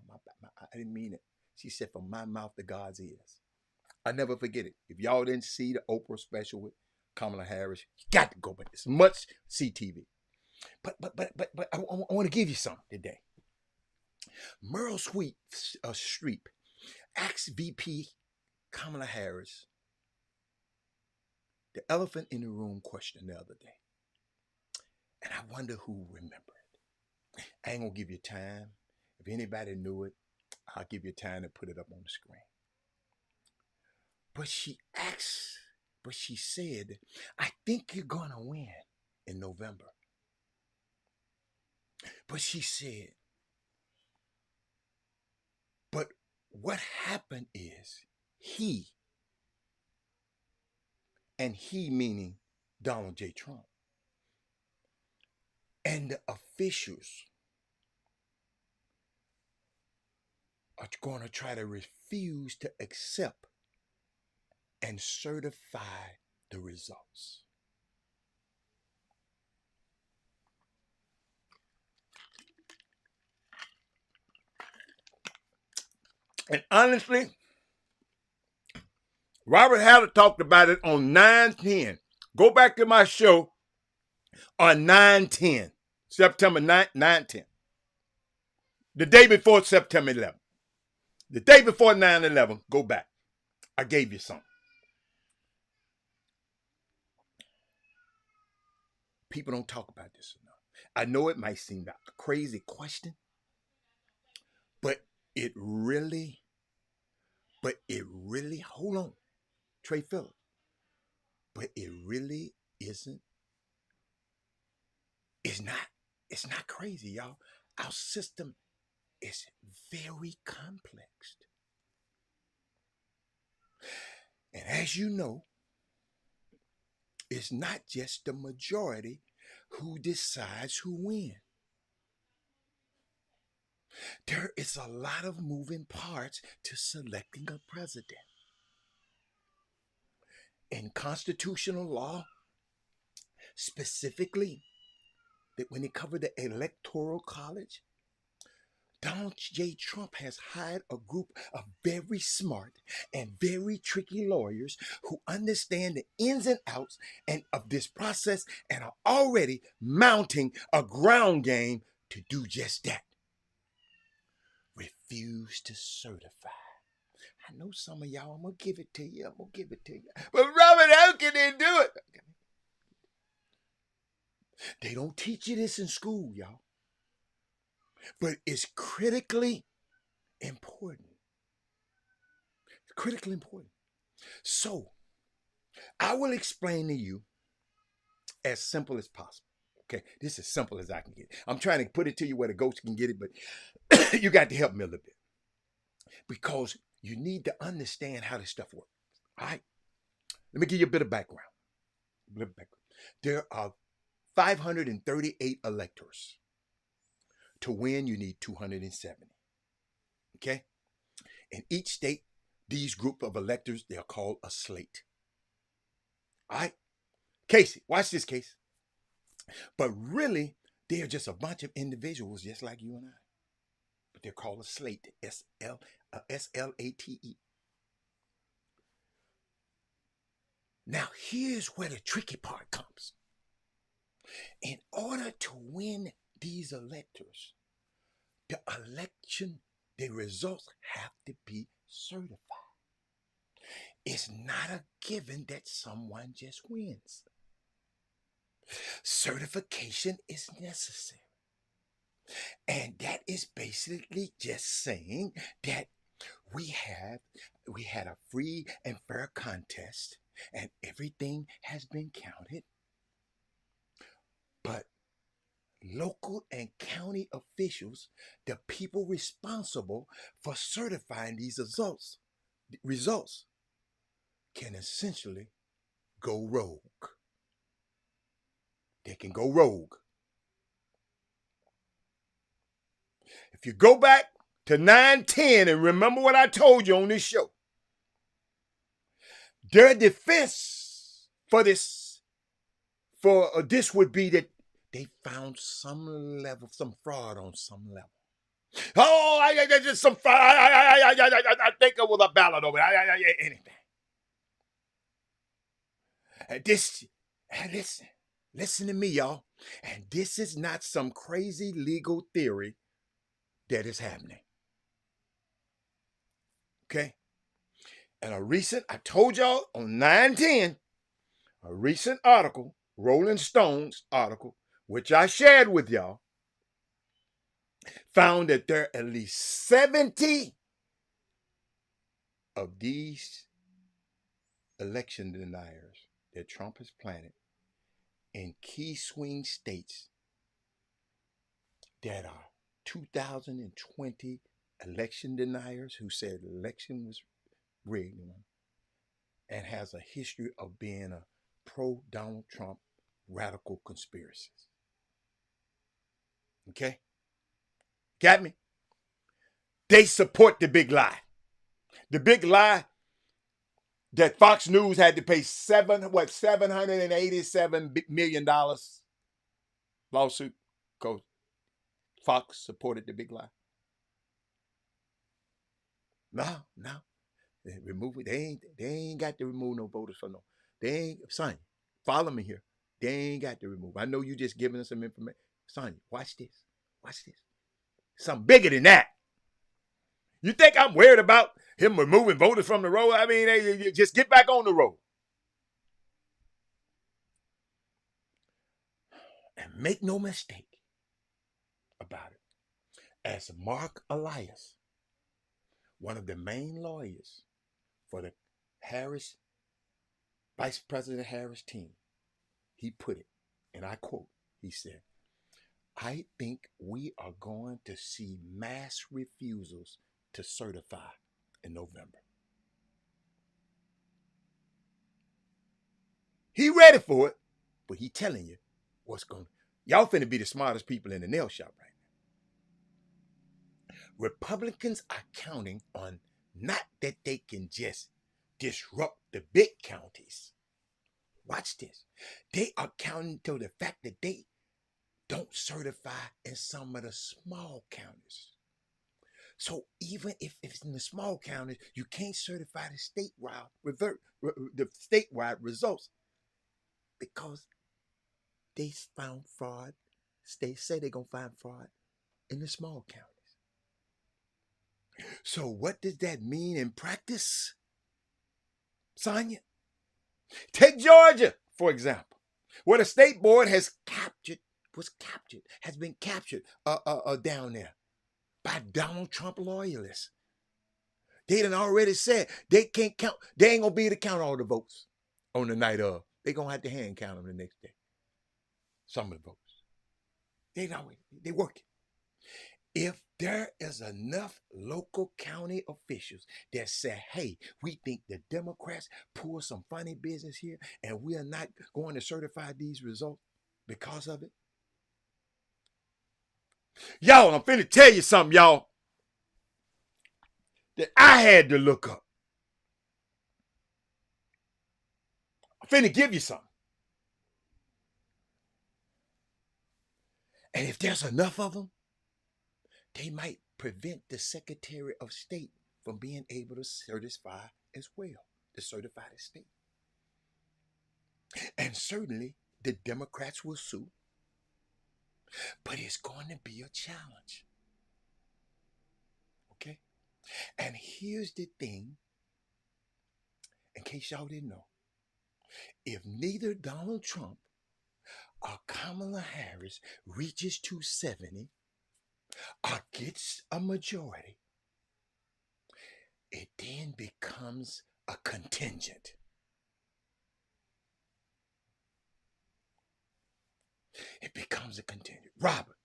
my, I didn't mean it. She said, from my mouth to God's ears. I never forget it. If y'all didn't see the Oprah special with Kamala Harris, you got to go, but it's much CTV. But I want to give you something today. Meryl Streep asked VP Kamala Harris the elephant in the room question the other day. And I wonder who remembered. I ain't going to give you time. If anybody knew it, I'll give you time to put it up on the screen. But she said, I think you're going to win in November. But she said, what happened is he, and he meaning Donald J. Trump, and the officials are going to try to refuse to accept and certify the results. And honestly, Robert Hallett talked about it on 9/10. Go back to my show on 9/10, September 9/10. The day before September 11th. The day before 9/11, go back. I gave you something. People don't talk about this enough. I know it might seem like a crazy question, but it really, hold on, Trey Phillips, but it really isn't, it's not crazy, y'all. Our system is very complex. And as you know, it's not just the majority who decides who wins. There is a lot of moving parts to selecting a president. In constitutional law, specifically, that when it covered the Electoral College, Donald J. Trump has hired a group of very smart and very tricky lawyers who understand the ins and outs of this process and are already mounting a ground game to do just that. Refuse to certify. I know some of y'all, I'm going to give it to you. But Robert, how can they do it? They don't teach you this in school, y'all. But it's critically important. It's critically important. So, I will explain to you as simple as possible. Okay, this is as simple as I can get it. I'm trying to put it to you where the ghost can get it, but you got to help me a little bit. Because you need to understand how this stuff works. All right? Let me give you a bit of background. There are 538 electors. To win, you need 270. Okay? In each state, these group of electors, they're called a slate. All right? Casey, watch this, Casey. But really, they're just a bunch of individuals just like you and I. But they're called a slate, S-L-A-T-E. Now, here's where the tricky part comes. In order to win these electors, the results have to be certified. It's not a given that someone just wins. Certification is necessary. And that is basically just saying that we had a free and fair contest and everything has been counted. But local and county officials, the people responsible for certifying these results can essentially go rogue. They can go rogue. If you go back to 9/10 and remember what I told you on this show, their defense for this would be that they found some fraud on some level. Oh, I just some fraud. I think it was a ballot over anything. Listen to me, y'all. And this is not some crazy legal theory that is happening. Okay? And I told y'all on 9/10, a recent article, Rolling Stones article, which I shared with y'all, found that there are at least 70 of these election deniers that Trump has planted in key swing states that are 2020 election deniers who said the election was rigged, and has a history of being a pro-Donald Trump radical conspiracist. Okay? Got me? They support the big lie. The big lie that Fox News had to pay $787 million lawsuit because Fox supported the big lie. No. Remove it. They ain't got to remove no voters for no. They ain't, son, follow me here. They ain't got to remove. I know you just giving us some information. Son, watch this. Watch this. Something bigger than that. You think I'm worried about him removing voters from the road? I mean, they just get back on the road. And make no mistake about it. As Mark Elias, one of the main lawyers for the Harris, Vice President Harris team, he put it, and I quote, he said, "I think we are going to see mass refusals to certify in November." He ready for it, but he telling you what's going on. Y'all finna be the smartest people in the nail shop right now. Republicans are counting on not that they can just disrupt the big counties. Watch this. They are counting to the fact that they don't certify in some of the small counties. So even if it's in the small counties, you can't certify the statewide results because they found fraud. They say they're going to find fraud in the small counties. So what does that mean in practice, Sonia? Take Georgia, for example, where the state board has been captured down there by Donald Trump loyalists. They done already said they can't count. They ain't going to be able to count all the votes on the night of. They're going to have to hand count them the next day. Some of the votes. They working. If there is enough local county officials that say, hey, we think the Democrats pull some funny business here and we are not going to certify these results because of it. Y'all, I'm finna tell you something, y'all, that I had to look up. I'm finna give you something. And if there's enough of them, they might prevent the Secretary of State from being able to certify as well, to certify the state. And certainly the Democrats will sue, but it's going to be a challenge. Okay? And here's the thing, in case y'all didn't know, if neither Donald Trump or Kamala Harris reaches 270 or gets a majority, it then becomes a contingent. It becomes a contingent. Robert,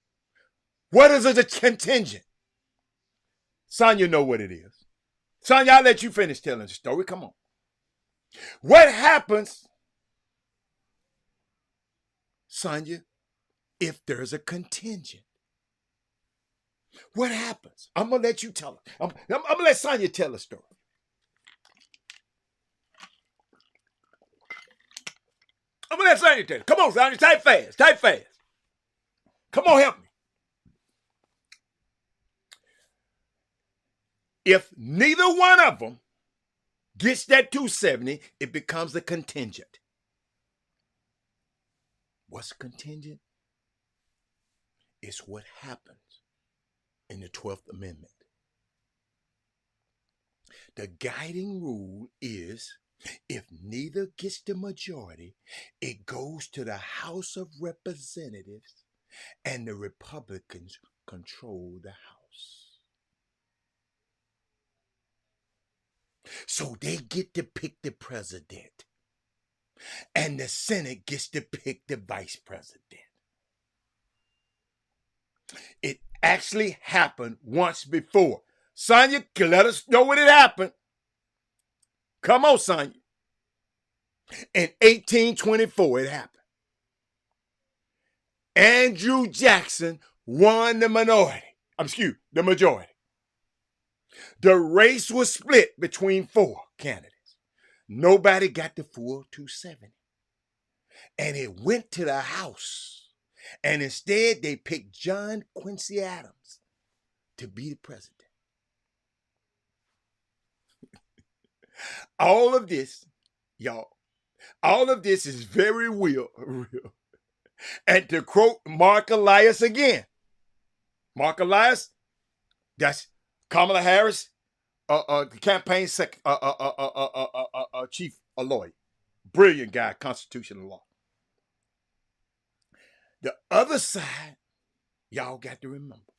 what is a contingent? Sonya know what it is. Sonya, I'll let you finish telling the story. Come on. What happens, Sonya, if there's a contingent? What happens? I'm going to let you tell it. I'm going to let Sonya tell the story. I'm going to let Sonya tell it. Come on, Sonya. Type fast. Type fast. Come on, help me. If neither one of them gets that 270, it becomes a contingent. What's contingent? It's what happens in the 12th Amendment. The guiding rule is if neither gets the majority, it goes to the House of Representatives and the Republicans control the House. So they get to pick the president and the Senate gets to pick the vice president. It actually happened once before. Sonya, can let us know when it happened. Come on, Sonya. In 1824, it happened. Andrew Jackson won the majority. The race was split between 4 candidates. Nobody got the full 270. And it went to the House. And instead, they picked John Quincy Adams to be the president. All of this, y'all, all of this is very real. And to quote Mark Elias again, Mark Elias, that's Kamala Harris, campaign chief lawyer, brilliant guy, constitutional law. The other side, y'all got to remember.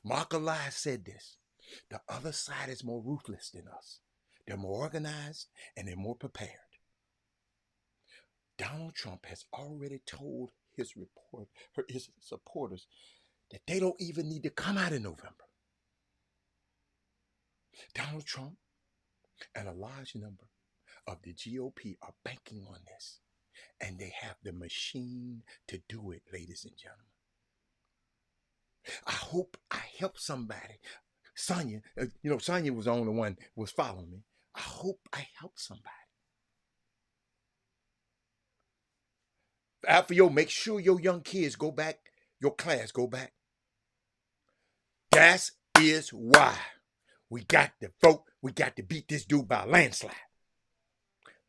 Mark Elias said this. The other side is more ruthless than us. They're more organized and they're more prepared. Donald Trump has already told his supporters that they don't even need to come out in November. Donald Trump and a large number of the GOP are banking on this. And they have the machine to do it, ladies and gentlemen. I hope I help somebody. Sonya, Sonya was the only one who was following me. I hope I help somebody. After make sure your young kids go back, your class go back. That is why we got to vote. We got to beat this dude by a landslide.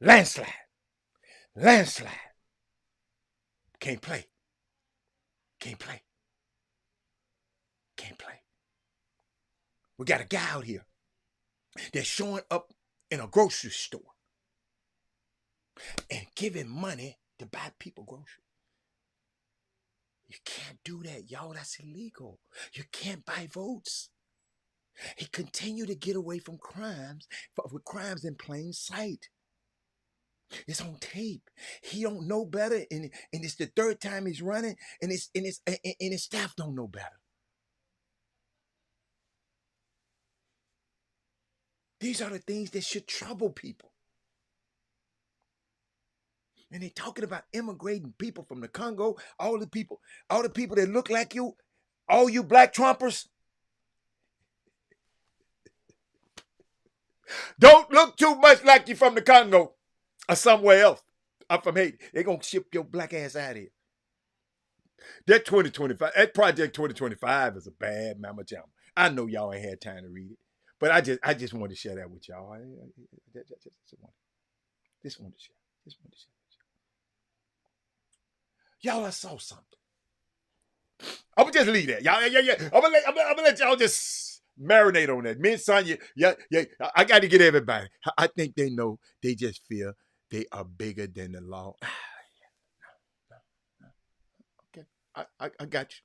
Landslide. Landslide. Can't play. Can't play. Can't play. We got a guy out here that's showing up in a grocery store and giving money to buy people groceries. You can't do that, y'all. That's illegal. You can't buy votes. He continued to get away from crimes, with crimes in plain sight. It's on tape. He don't know better, and it's the third time he's running, and his staff don't know better. These are the things that should trouble people. And they're talking about immigrating people from the Congo, all the people that look like you, all you black Trumpers. Don't look too much like you from the Congo or somewhere else. I'm from Haiti. They're going to ship your black ass out of here. That 2025, that Project 2025 is a bad mama jama. I know y'all ain't had time to read it, but I just wanted to share that with y'all. Just wanted to share. Y'all, I saw something. I'm gonna just leave that. Y'all, yeah. I'm gonna let y'all just marinate on that. Me and Sonya, yeah. I got to get everybody. I think they know. They just feel they are bigger than the law. No. Okay, I got you.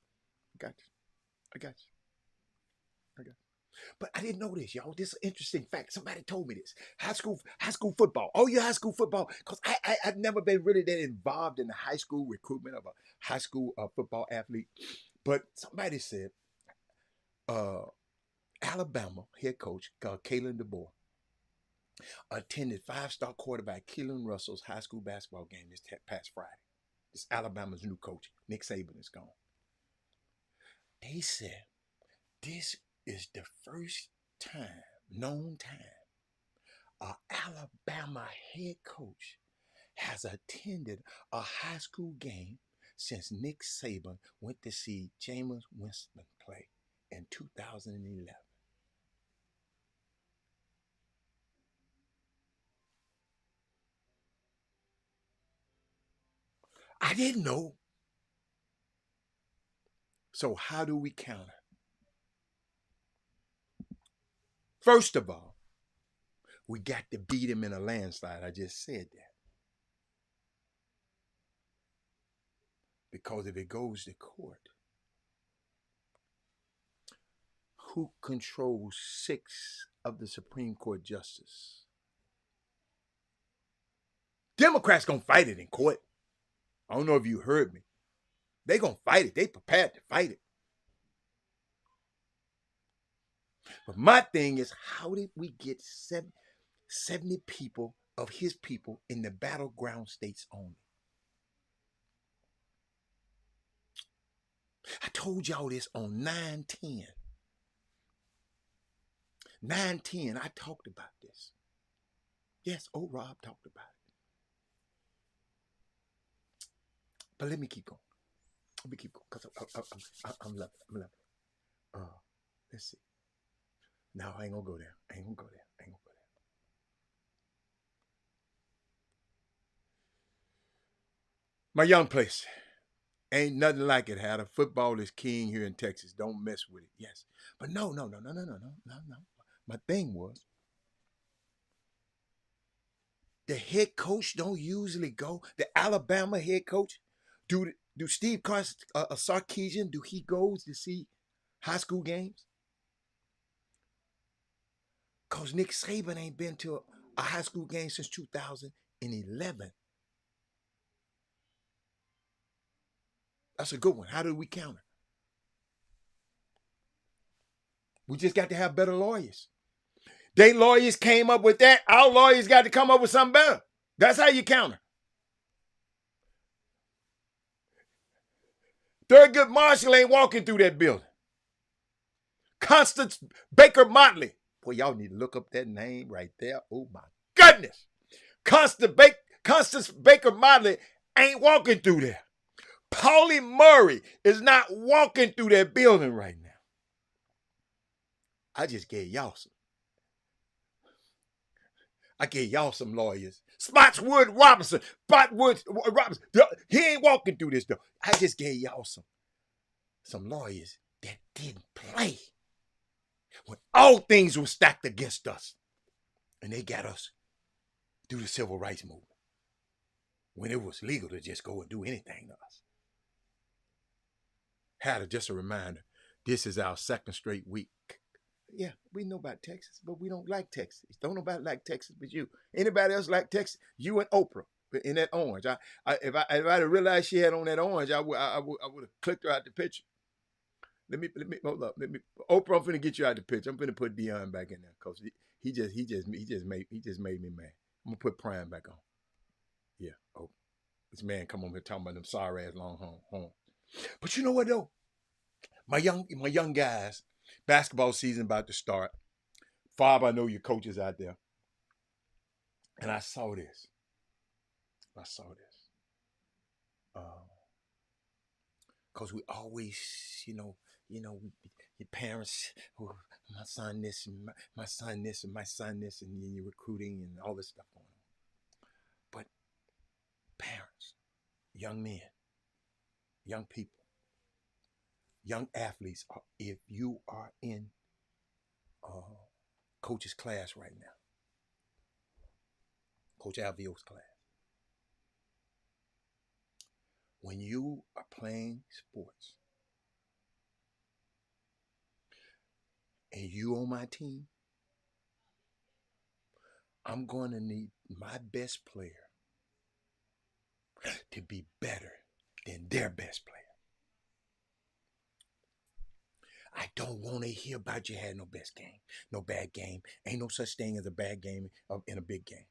I got you. But I didn't know this, y'all. This is an interesting fact. Somebody told me this. High school football. Oh, yeah, high school football. Because I've never been really that involved in the high school recruitment of a high school football athlete. But somebody said Alabama head coach Kalen DeBoer attended 5-star quarterback Keelan Russell's high school basketball game this past Friday. This Alabama's new coach, Nick Saban, is gone. They said this is the first known time, an Alabama head coach has attended a high school game since Nick Saban went to see Jameis Winston play in 2011. I didn't know. So how do we counter? First of all, we got to beat him in a landslide. I just said that. Because if it goes to court, who controls 6 of the Supreme Court justices? Democrats gonna fight it in court. I don't know if you heard me. They gonna fight it. They prepared to fight it. But my thing is, how did we get 70 people of his people in the battleground states only? I told y'all this on 9/10. 9/10, I talked about this. Yes, old Rob talked about it. But let me keep going. Let me keep going because I'm loving it. I'm loving it. Let's see. No, I ain't gonna go there. I ain't gonna go there. I ain't gonna go there. My young place. Ain't nothing like it, Hatter. Football is king here in Texas. Don't mess with it. Yes. But no. My thing was, the head coach don't usually go. The Alabama head coach, do Steve Sarkisian, do he goes to see high school games? Because Nick Saban ain't been to a high school game since 2011. That's a good one. How do we counter? We just got to have better lawyers. They lawyers came up with that. Our lawyers got to come up with something better. That's how you counter. Thurgood Marshall ain't walking through that building. Constance Baker Motley. Boy, y'all need to look up that name right there. Oh, my goodness. Constance Baker Motley ain't walking through there. Paulie Murray is not walking through that building right now. I just gave y'all some. I gave y'all some lawyers. Spotswood Robinson. He ain't walking through this door. I just gave y'all some lawyers that didn't play when all things were stacked against us. And they got us through the civil rights movement when it was legal to just go and do anything to us. Had just a reminder, this is our second straight week. Yeah, we know about Texas, but we don't like Texas. Don't nobody like Texas but you. Anybody else like Texas? You and Oprah in that orange. If I had realized she had on that orange, I would have clicked her out the picture. Let me hold up. Oprah, I'm finna get you out the picture. I'm finna put Dion back in there because he just made me mad. I'm gonna put Prime back on. Yeah, Oprah. This man come on here talking about them sorry ass long horn. But you know what though? My young guys, basketball season about to start. Fob, I know your coaches out there. And I saw this. Because we always, your parents, my son this, and my son this, and my son this, and you're recruiting and all this stuff going on. But parents, young men, young people, young athletes, if you are in coach's class right now, Coach Alvio's class, when you are playing sports and you on my team, I'm going to need my best player to be better than their best player. I don't want to hear about you had no best game, no bad game. Ain't no such thing as a bad game in a big game.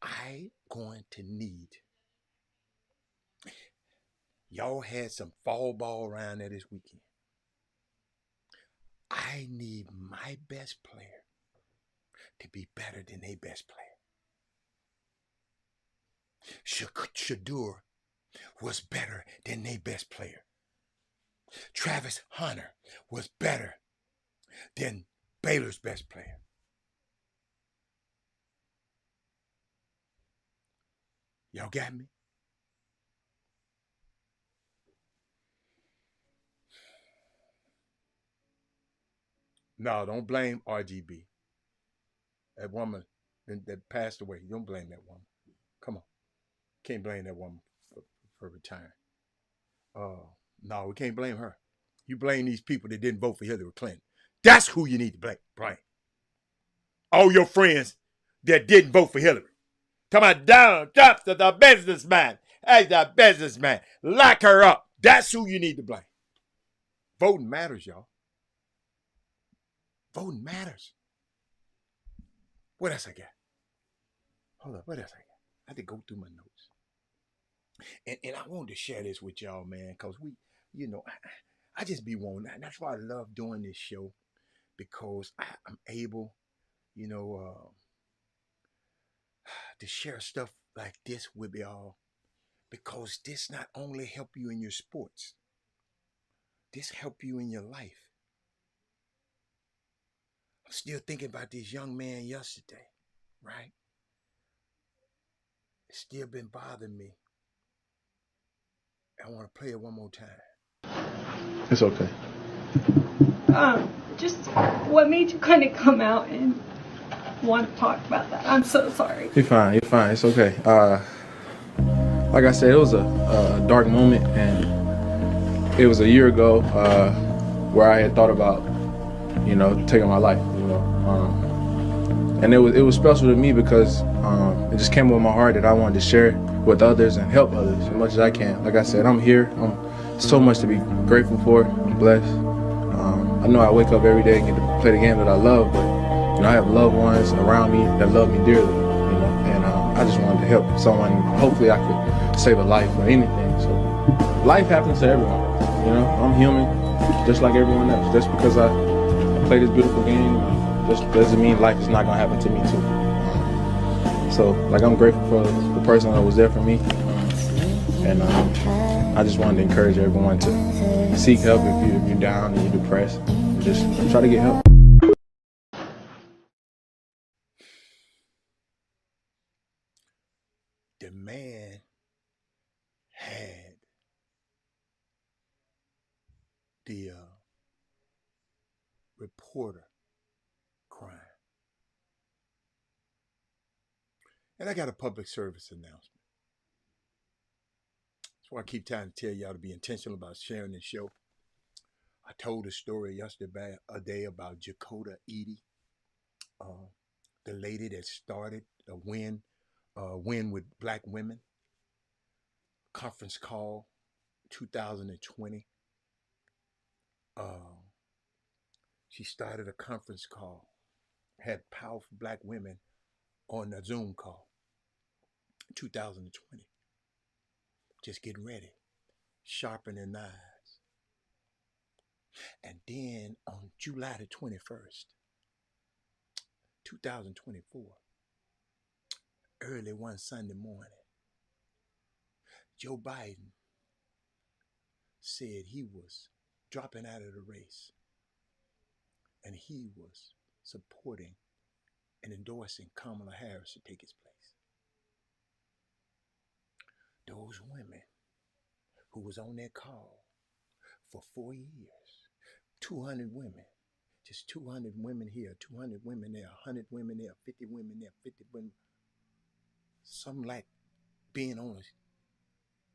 I going to need, y'all had some fall ball around there this weekend. I need my best player to be better than their best player. Shadur was better than their best player. Travis Hunter was better than Baylor's best player. Y'all got me? No, don't blame RGB. That woman that passed away. Don't blame that woman. Come on. Can't blame that woman for retiring. No, we can't blame her. You blame these people that didn't vote for Hillary Clinton. That's who you need to blame. All your friends that didn't vote for Hillary. Talking about Donald Trump's the businessman. Hey, the businessman. Lock her up. That's who you need to blame. Voting matters, y'all. Voting matters. What else I got? Hold up, what else I got? I had to go through my notes. And I wanted to share this with y'all, man, because I just be wanting that. And that's why I love doing this show, because I'm able, to share stuff like this with y'all, because this not only help you in your sports, this help you in your life. I'm still thinking about this young man yesterday, right? It's still been bothering me. I want to play it one more time. It's okay. Just what made you kind of come out and want to talk about that? I'm so sorry. You're fine. It's okay. Like I said, it was a dark moment, and it was a year ago where I had thought about, taking my life. And it was special to me because it just came with my heart that I wanted to share with others and help others as much as I can. Like I said, I'm here. I'm so much to be grateful for. I'm blessed. I know I wake up every day and get to play the game that I love, but I have loved ones around me that love me dearly, and I just wanted to help someone. Hopefully I could save a life or anything. So life happens to everyone. I'm human just like everyone else. Just because I play this beautiful game just doesn't mean life is not gonna happen to me too. So like, I'm grateful for the person that was there for me, and I just wanted to encourage everyone to seek help if you're down and you're depressed. Just try to get help. The man had the reporter crying. And I got a public service announcement. That's why I keep trying to tell y'all to be intentional about sharing this show. I told a story yesterday about Dakota Edie, the lady that started a win with black women. Conference call 2020. She started a conference call, had powerful black women on a Zoom call. 2020. Just get ready. Sharpen their knives. And then on July the 21st, 2024, early one Sunday morning, Joe Biden said he was dropping out of the race, and he was supporting and endorsing Kamala Harris to take his place. Those women who was on that call for 4 years, 200 women, just 200 women here, 200 women there, 100 women there, 50 women there, 50 women. Some like being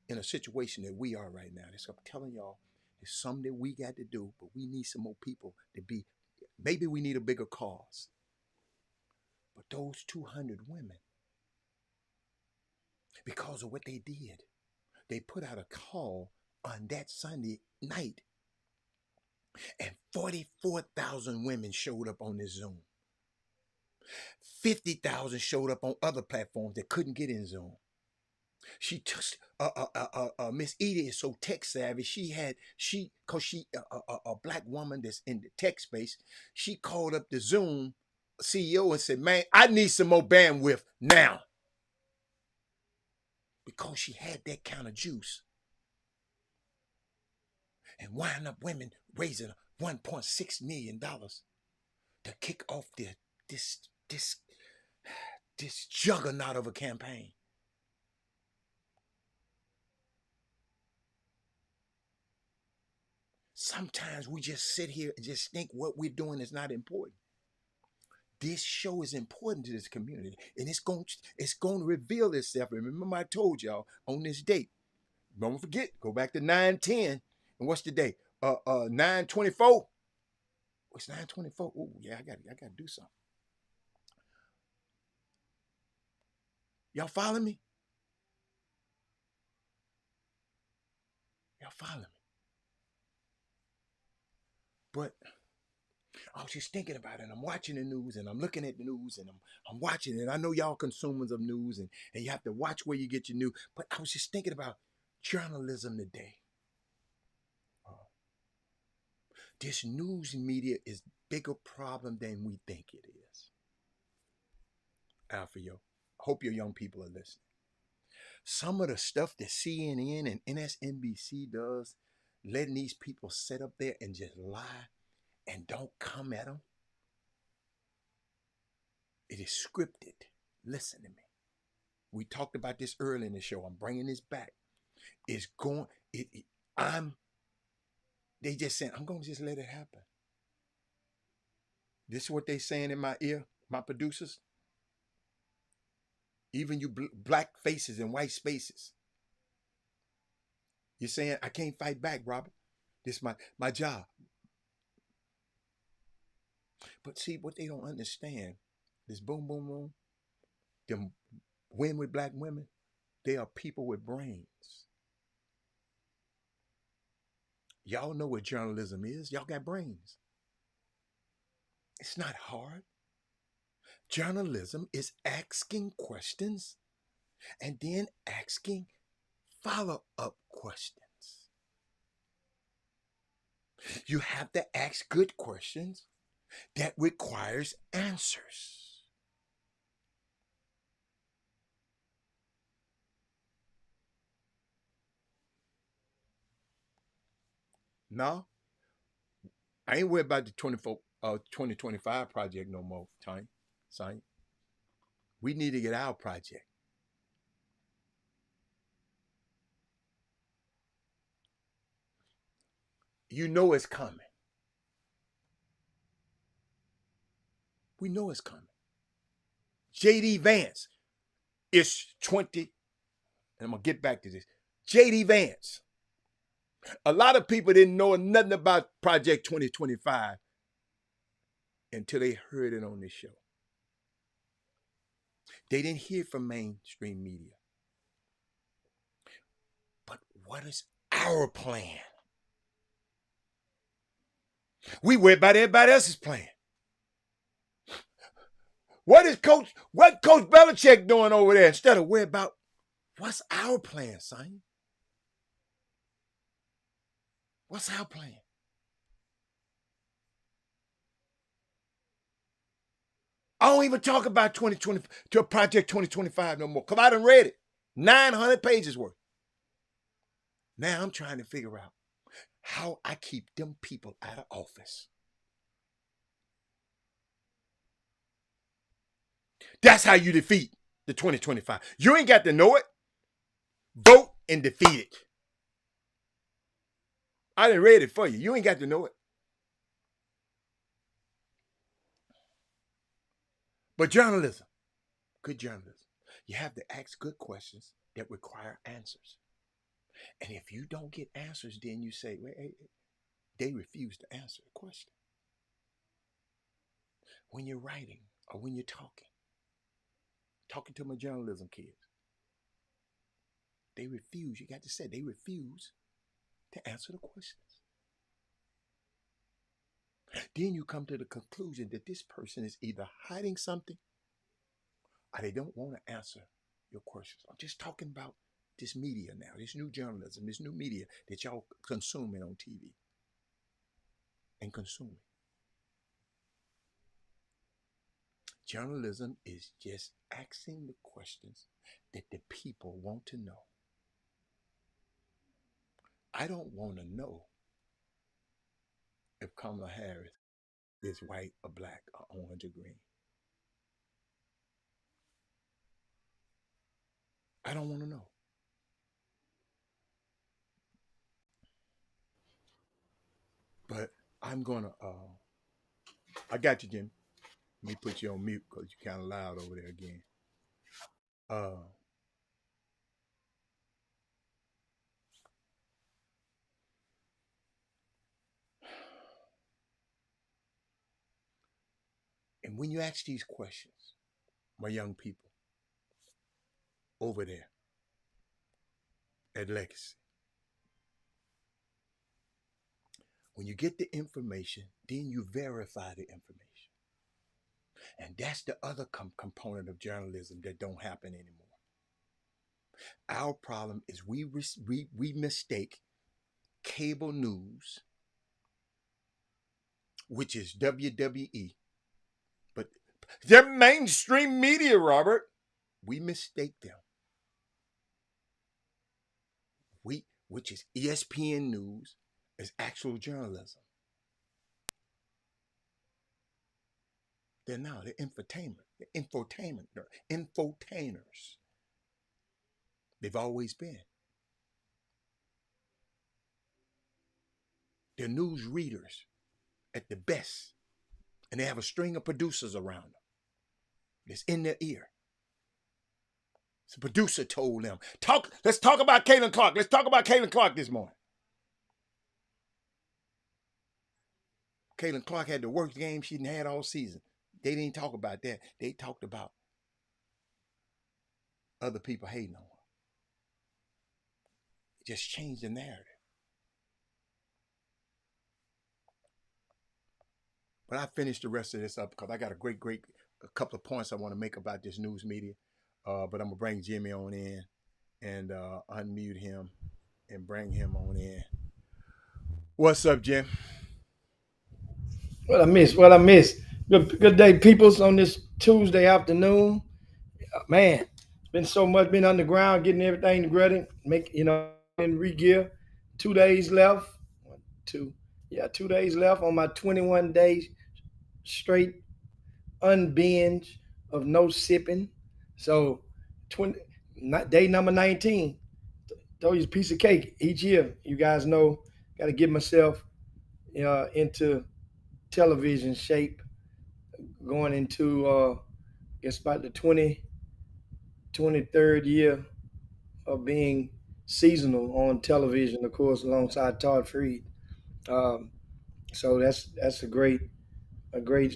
in a situation that we are right now. So I'm telling y'all, there's something that we got to do, but we need some more people to be, maybe we need a bigger cause. But those 200 women, because of what they did, they put out a call on that Sunday night, and 44,000 women showed up on this Zoom. 50,000 showed up on other platforms that couldn't get in Zoom. She took Miss Edie is so tech savvy. Cause she a black woman that's in the tech space. She called up the Zoom CEO and said, "Man, I need some more bandwidth now," because she had that kind of juice. And wind up women raising $1.6 million to kick off this juggernaut of a campaign. Sometimes we just sit here and just think what we're doing is not important. This show is important to this community, and it's going to reveal itself. And remember, I told y'all on this date. Don't forget, go back to 9/10. And what's the date? 9/24. It's 9/24. Oh yeah, I got to do something. Y'all follow me? Y'all follow me? But I was just thinking about it. And I'm watching the news and I'm looking at the news and I'm watching it. And I know y'all consumers of news and you have to watch where you get your news. But I was just thinking about journalism today. This news media is a bigger problem than we think it is. Alpha, yo, hope your young people are listening. Some of the stuff that CNN and MSNBC does, letting these people sit up there and just lie and don't come at them, it is scripted. Listen to me. We talked about this early in the show. I'm bringing this back. It's going, they just saying, I'm going to just let it happen. This is what they saying in my ear, my producers. Even you black faces and white spaces. You're saying, I can't fight back, Robert. This is my job. But see, what they don't understand, this boom, boom, boom, them women with black women, they are people with brains. Y'all know what journalism is. Y'all got brains. It's not hard. Journalism is asking questions and then asking follow-up questions. You have to ask good questions that requires answers. No, I ain't worried about the 2025 project no more, son. We need to get our project. You know it's coming. We know it's coming. J.D. Vance is 20, and I'm going to get back to this. J.D. Vance. A lot of people didn't know nothing about Project 2025 until they heard it on this show. They didn't hear from mainstream media. But what is our plan? We worry about everybody else's plan. What Coach Belichick doing over there instead of worry about what's our plan, son? What's our plan? I don't even talk about 2020 to Project 2025 no more because I done read it. 900 pages worth. Now I'm trying to figure out how I keep them people out of office. That's how you defeat the 2025. You ain't got to know it. Vote and defeat it. I done read it for you. You ain't got to know it. But journalism, good journalism, you have to ask good questions that require answers. And if you don't get answers, then you say, wait, they refuse to answer the question. When you're writing or when you're talking to my journalism kids, they refuse, you got to say, they refuse to answer the questions. Then you come to the conclusion that this person is either hiding something or they don't want to answer your questions. I'm just talking about this media now, this new journalism, this new media that y'all consuming on TV and consuming. Journalism is just asking the questions that the people want to know. I don't want to know if Kamala Harris is white or black or orange or green. I don't want to know. But I'm going to, I got you, Jim. Let me put you on mute because you're kind of loud over there again. And when you ask these questions, my young people over there at Legacy, When you get the information, then you verify the information. And that's the other component of journalism that don't happen anymore. Our problem is we mistake cable news, which is WWE, but they're mainstream media, Robert. We mistake them. Which is ESPN News, as actual journalism. They're infotainment. They're infotainers. They've always been. They're news readers at the best. And they have a string of producers around them. It's in their ear. So the producer told them, let's talk about Caitlin Clark. Let's talk about Caitlin Clark this morning. Caitlin Clark had the worst game she'd had all season. They didn't talk about that. They talked about other people hating on her. It just changed the narrative. But I finished the rest of this up because I got a couple of points I want to make about this news media. But I'm going to bring Jimmy on in and unmute him and bring him on in. What's up, Jim? What I miss. Good day, peoples, on this Tuesday afternoon. Man, it's been so much, been underground, getting everything ready, in re-gear. 2 days left. 2 days left on my 21 days straight unbinge of no sipping. So day number 19. Throw you a piece of cake each year. You guys know, got to get myself into television shape, going into it's about the 23rd year of being seasonal on television, of course, alongside Todd Freed. So that's a great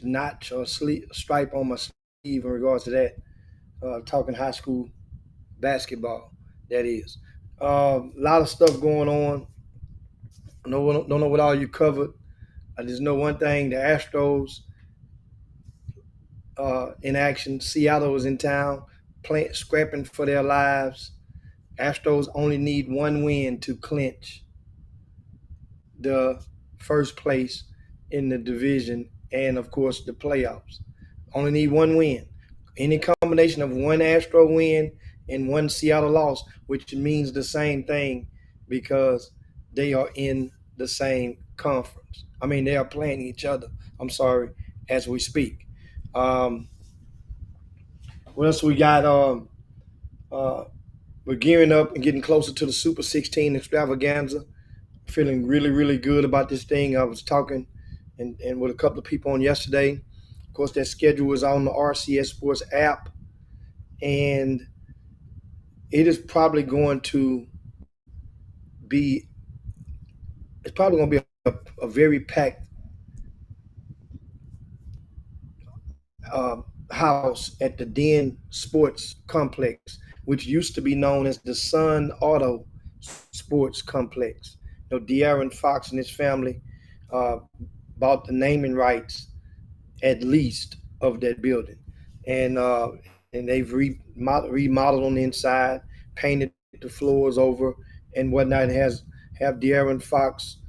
notch or stripe on my sleeve in regards to that. Talking high school basketball, that is. A lot of stuff going on. Don't know what all you covered. I just know one thing: the Astros in action. Seattle is in town, scrapping for their lives. Astros only need one win to clinch the first place in the division and, of course, the playoffs. Only need one win. Any combination of one Astro win and one Seattle loss, which means the same thing because they are in the same conference. I mean, they are playing each other, as we speak. What else we got? We're gearing up and getting closer to the Super 16 extravaganza. Feeling really, really good about this thing. I was talking and with a couple of people on yesterday. Of course, that schedule is on the RCS Sports app, and it is probably going to be a very packed house at the Den Sports Complex, which used to be known as the Sun Auto Sports Complex. De'Aaron Fox and his family bought the naming rights, at least, of that building, and they've remodeled on the inside, painted the floors over and whatnot. It have De'Aaron Fox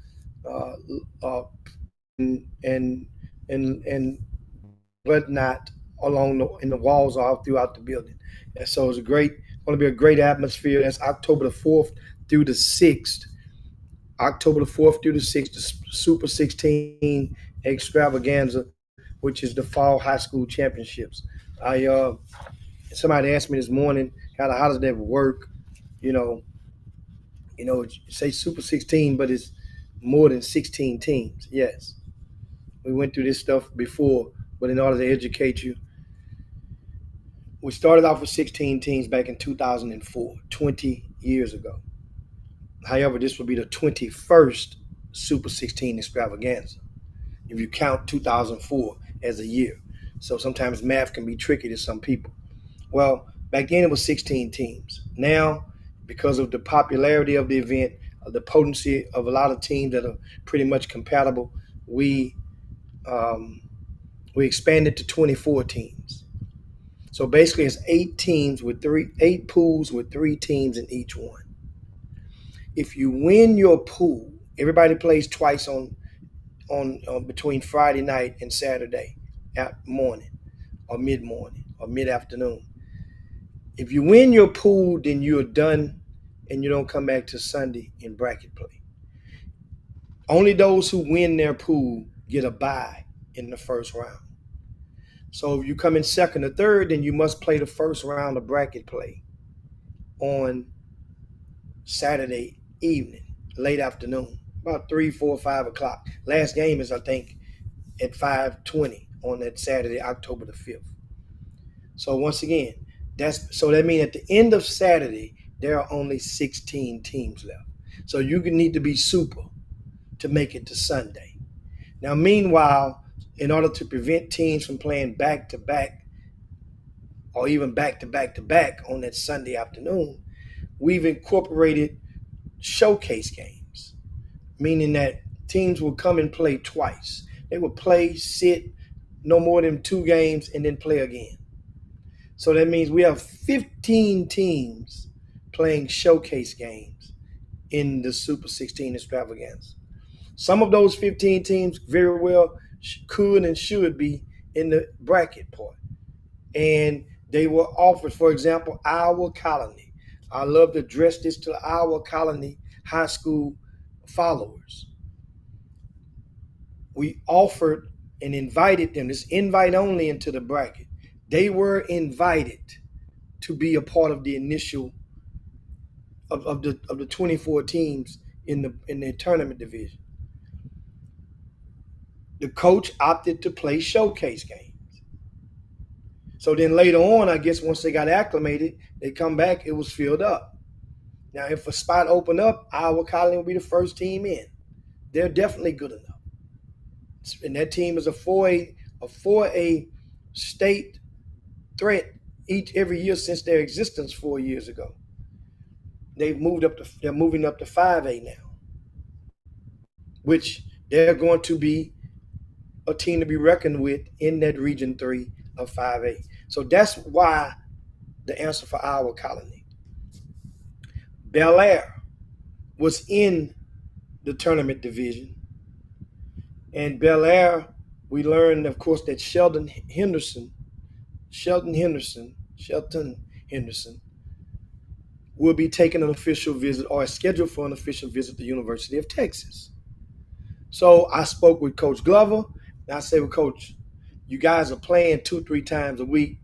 and whatnot in the walls all throughout the building. And so it's going to be a great atmosphere. That's October the 4th through the 6th. October the 4th through the 6th, the Super 16 extravaganza, which is the fall high school championships. Somebody asked me this morning, how does that work? Say Super 16, but it's more than 16 teams. Yes. We went through this stuff before, but in order to educate you, we started off with 16 teams back in 2004, 20 years ago. However, this will be the 21st Super 16 extravaganza, if you count 2004 as a year. So sometimes math can be tricky to some people. Well, back then it was 16 teams. Now, because of the popularity of the event, the potency of a lot of teams that are pretty much compatible, we expanded to 24 teams. So basically, it's 8 pools with 3 teams in each one. If you win your pool, everybody plays twice on between Friday night and Saturday morning, or mid-morning, or mid-afternoon. If you win your pool, then you're done, and you don't come back to Sunday in bracket play. Only those who win their pool get a bye in the first round. So if you come in second or third, then you must play the first round of bracket play on Saturday evening, late afternoon, about 3, 4, 5 o'clock. Last game is, I think, at 5:20 on that Saturday, October the 5th. So once again, that means at the end of Saturday, there are only 16 teams left. So you need to be super to make it to Sunday. Now, meanwhile, in order to prevent teams from playing back-to-back or even back-to-back-to-back on that Sunday afternoon, we've incorporated showcase games, meaning that teams will come and play twice. They will play, sit, no more than 2 games, and then play again. So that means we have 15 teams playing showcase games in the Super 16 extravaganza. Some of those 15 teams very well could and should be in the bracket part. And they were offered, for example, our Colony. I love to address this to our Colony high school followers. We offered and invited them, this invite only, into the bracket. They were invited to be a part of the initial of the 24 teams in the tournament division. The coach opted to play showcase games. So then later on, I guess once they got acclimated, they come back, it was filled up. Now, if a spot opened up, Iowa Colony will be the first team in. They're definitely good enough. And that team is a 4A state threat every year since their existence 4 years ago. They're moving up to 5A now, which they're going to be a team to be reckoned with in that Region 3 of 5A. So that's why the answer for our Colony. Bel Air was in the tournament division. And Bel Air, we learned, of course, that Shelton Henderson will be taking an official visit, or is scheduled for an official visit to the University of Texas. So I spoke with Coach Glover, and I said, well, Coach, you guys are playing 2-3 times a week.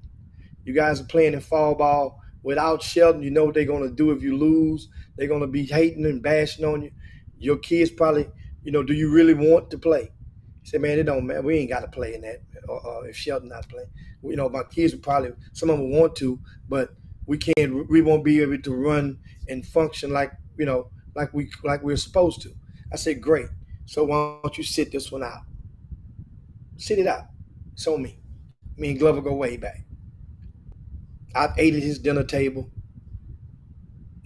You guys are playing in fall ball. Without Shelton, you know what they're going to do if you lose. They're going to be hating and bashing on you. Your kids probably, do you really want to play? He said, man, it don't matter. We ain't got to play in that. If Shelton not playing, my kids would probably, some of them want to, but we won't be able to run and function like we're supposed to. I said, great. So why don't you sit this one out? Sit it out. So me and Glover go way back. I've ate at his dinner table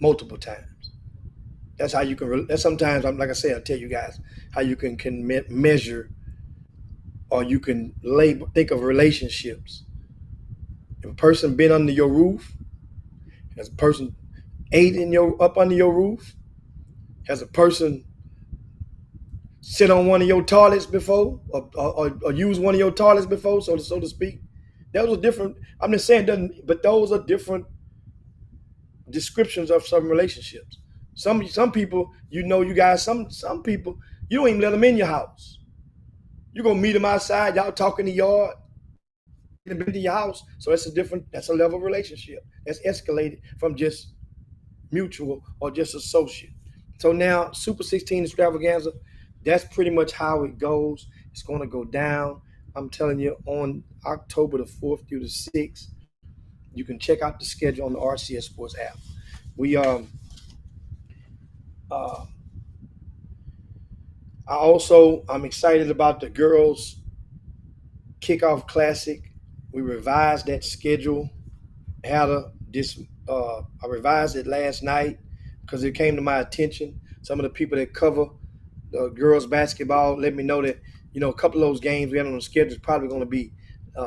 multiple times. That's how you can. That's sometimes, like I said, I tell you guys how you can measure, or you can think of relationships. If a person been under your roof, has a person ate up under your roof, has a person sit on one of your toilets before, or use one of your toilets before, so to speak. Those are different. I'm just saying, but those are different descriptions of some relationships. Some people, you guys, some people, you don't even let them in your house. You're gonna meet them outside, y'all talking in the yard, get them into your house. So that's a level of relationship. That's escalated from just mutual or just associate. So now Super 16 extravaganza, that's pretty much how it goes. It's gonna go down. I'm telling you, on October the 4th through the 6th, you can check out the schedule on the RCS Sports app. I'm excited about the girls' kickoff classic. We revised that schedule. I revised it last night because it came to my attention. some of the people that cover girls basketball let me know that, a couple of those games we had on the schedule is probably going to be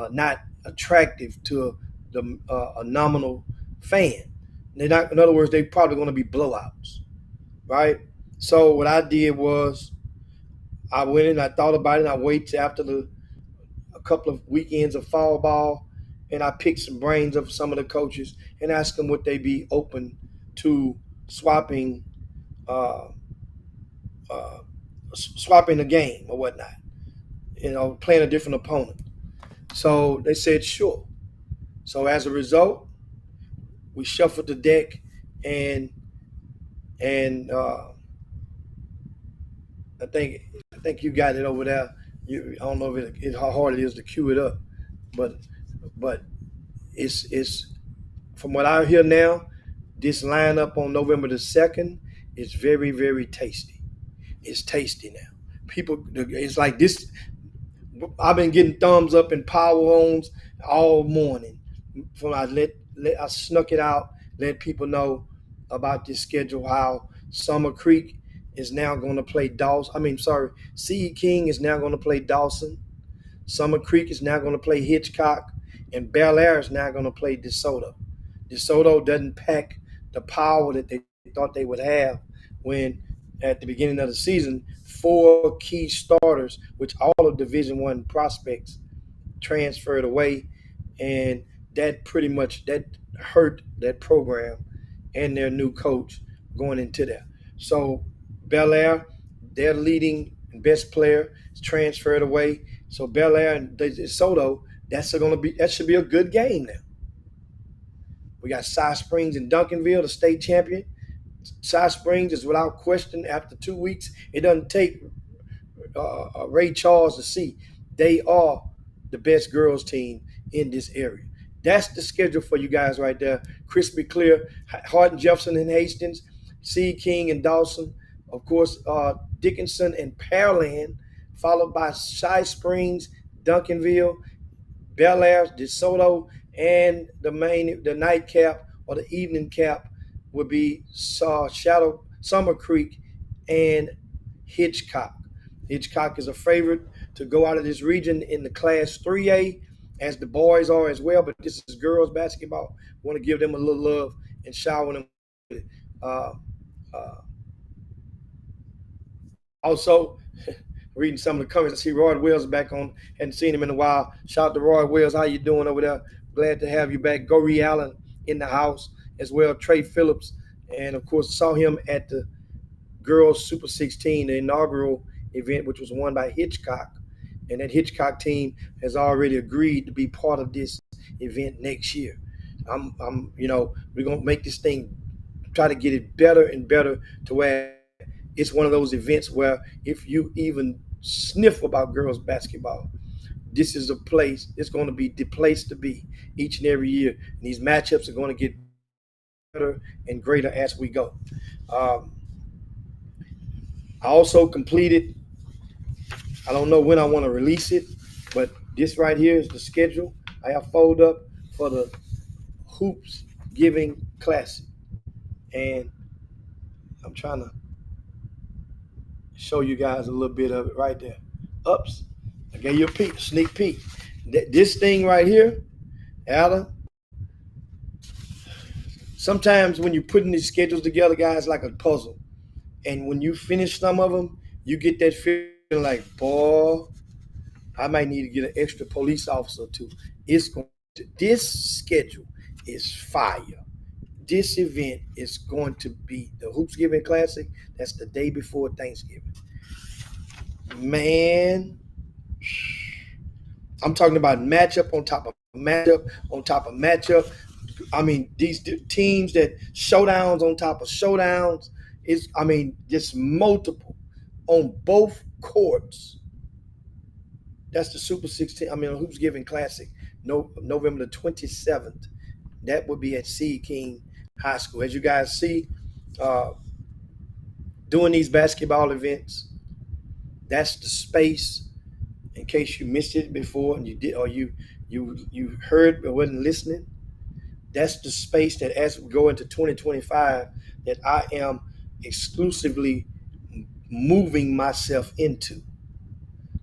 not attractive to a nominal fan. They're not, in other words, they're probably going to be blowouts, right? So what I did was I went in, I thought about it, and I waited after a couple of weekends of fall ball, and I picked some brains of some of the coaches and asked them would they be open to swapping swapping the game or whatnot, playing a different opponent. So they said sure. So as a result, we shuffled the deck, and I think you got it over there. I don't know if how hard it is to cue it up, but it's from what I hear now, this lineup on November the 2nd is very, very tasty. It's tasty now. People, it's like this. I've been getting thumbs up and power ons all morning. From I snuck it out, let people know about this schedule. How Summer Creek is now going to play Dawson. C.E. King is now going to play Dawson. Summer Creek is now going to play Hitchcock, and Bel Air is now going to play DeSoto. DeSoto doesn't pack the power that they thought they would have when, at the beginning of the season, 4 key starters, which all of Division I prospects, transferred away, and that pretty much hurt that program and their new coach going into there. So Bel Air, their leading and best player, is transferred away. So Bel Air and DeSoto, that should be a good game now. We got Cy Springs and Duncanville, the state champion. Cy Springs is without question, after 2 weeks, it doesn't take Ray Charles to see. They are the best girls team in this area. That's the schedule for you guys right there. Crispy clear. Hardin Jefferson and Hastings, C. King and Dawson. Of course, Dickinson and Pearland, followed by Cy Springs, Duncanville, Bel Air, DeSoto, and the nightcap or the evening cap would be Summer Creek and Hitchcock. Hitchcock is a favorite to go out of this region in the Class 3A, as the boys are as well, but this is girls basketball. Want to give them a little love and shower them with it. Also, reading some of the comments, I see Roy Wells back on. Hadn't seen him in a while. Shout out to Roy Wells. How you doing over there? Glad to have you back. Goree Allen in the house as well. Trey Phillips. And, of course, saw him at the Girls Super 16, the inaugural event, which was won by Hitchcock. And that Hitchcock team has already agreed to be part of this event next year. We're going to make this thing, try to get it better and better to where it's one of those events where if you even sniff about girls basketball, this is a place, it's going to be the place to be each and every year. And these matchups are going to get better and greater as we go. I also completed, I don't know when I want to release it, but this right here is the schedule I have folded up for the Hoops Giving Classic. And I'm trying to show you guys a little bit of it right there. Ups. I gave you a sneak peek. This thing right here, Alan, sometimes when you're putting these schedules together, guys, like a puzzle. And when you finish some of them, you get that feeling like, boy, I might need to get an extra police officer too. This schedule is fire. This event is going to be the Hoops Giving Classic. That's the day before Thanksgiving. Man, I'm talking about matchup on top of matchup on top of matchup. I mean, these teams that showdowns on top of showdowns just multiple on both courts. That's the Super 16. Hoops Giving Classic, November the 27th. That would be at C. King High School. As you guys see, doing these basketball events, that's the space. In case you missed it before and you did, or you heard but wasn't listening, that's the space that as we go into 2025, that I am exclusively moving myself into.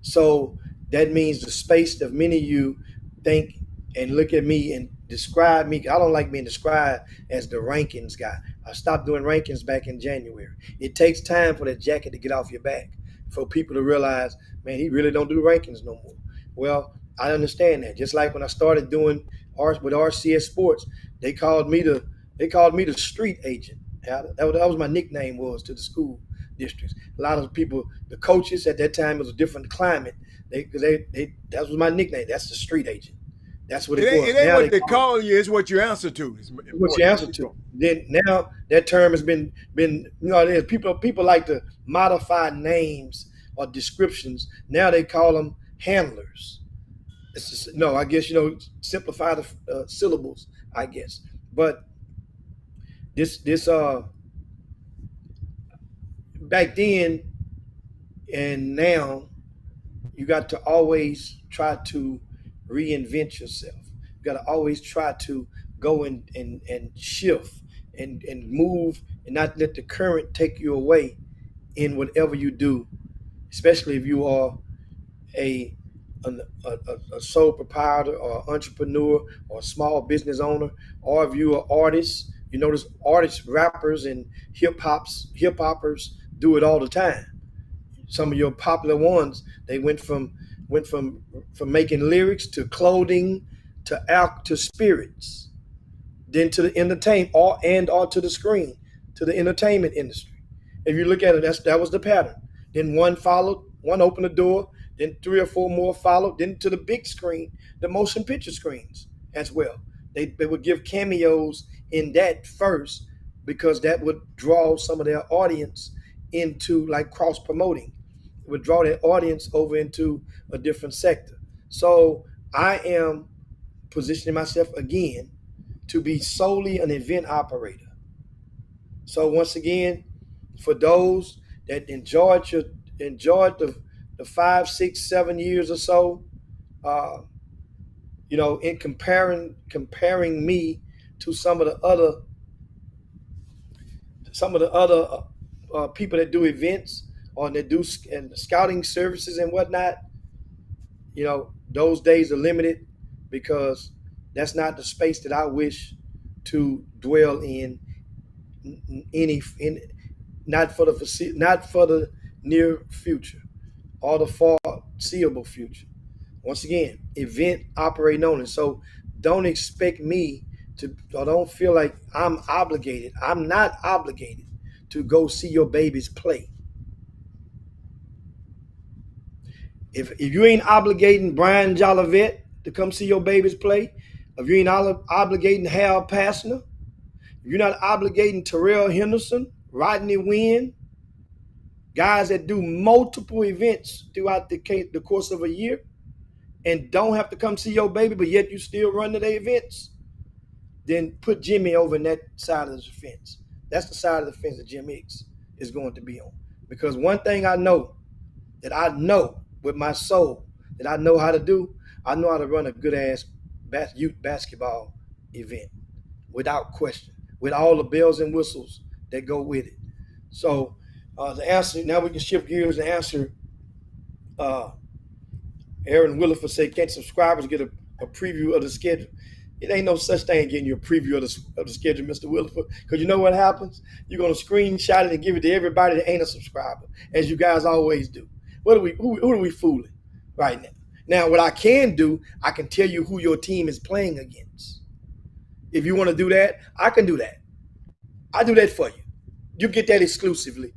So that means the space that many of you think and look at me and describe me. I don't like being described as the rankings guy. I stopped doing rankings back in January. It takes time for that jacket to get off your back, for people to realize, man, he really don't do rankings no more. Well, I understand that. Just like when I started doing with RCS Sports, they called me the street agent. That was my nickname was to the school districts. A lot of people, the coaches at that time, it was a different climate. That was my nickname. That's the street agent. That's what it was. It ain't what they call you, it's what you answer to. It's what you answer to. Then now that term has been people like to modify names or descriptions. Now they call them handlers. It's just, I guess simplify the syllables, I guess. But this back then and now, you got to always try to reinvent yourself. You got to always try to go and shift and move and not let the current take you away in whatever you do, especially if you are a sole proprietor or entrepreneur or a small business owner, or if you are artists. You notice artists, rappers, and hip hoppers do it all the time. Some of your popular ones, they went from making lyrics to clothing to spirits, then to the entertainment or to the screen, to the entertainment industry. If you look at it, that was the pattern. Then one opened the door, then 3 or 4 more followed, then to the big screen, the motion picture screens as well. They would give cameos in that first because that would draw some of their audience into, like, cross promoting. It would draw their audience over into a different sector. So I am positioning myself again to be solely an event operator. So once again, for those that enjoyed the 5, 6, 7 years or so, in comparing me to some of the other people that do events or that do scouting services and whatnot, those days are limited because that's not the space that I wish to dwell in not for the near future or the foreseeable future. Once again, event operating only. So don't expect me to, or don't feel like I'm obligated. I'm not obligated to go see your babies play. If you ain't obligating Brian Jolivet to come see your babies play, if you ain't obligating Hal Passner, if you're not obligating Terrell Henderson, Rodney Wynn, guys that do multiple events throughout the course of a year and don't have to come see your baby, but yet you still run to their events, then put Jimmy over in that side of the fence. That's the side of the fence that Jim Hicks is going to be on. Because one thing I know with my soul that I know how to do, I know how to run a good-ass youth basketball event without question, with all the bells and whistles that go with it. So the answer, now we can shift gears and answer Aaron Williford said, can't subscribers get a preview of the schedule? It ain't no such thing as getting you a preview of the schedule, Mr. Williford, because you know what happens? You're going to screenshot it and give it to everybody that ain't a subscriber, as you guys always do. Who are we fooling right now? Now, what I can do, I can tell you who your team is playing against. If you want to do that, I can do that. I do that for you. You get that exclusively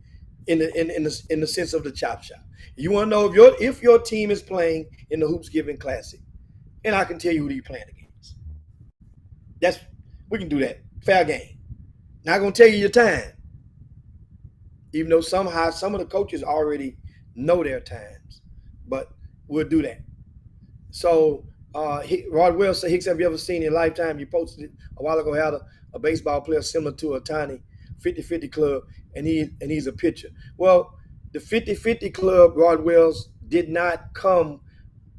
in the sense of the Chop Shop. You want to know if your team is playing in the Hoops Giving Classic, and I can tell you who you're playing against. We can do that. Fair game. Not gonna tell you your time, even though somehow some of the coaches already know their times, but we'll do that. So Rod Wells said, Hicks, have you ever seen in lifetime? You posted it a while ago, had a baseball player similar to a tiny 50-50 club, and he's a pitcher. Well, the 50-50 club, Rod Wells, did not come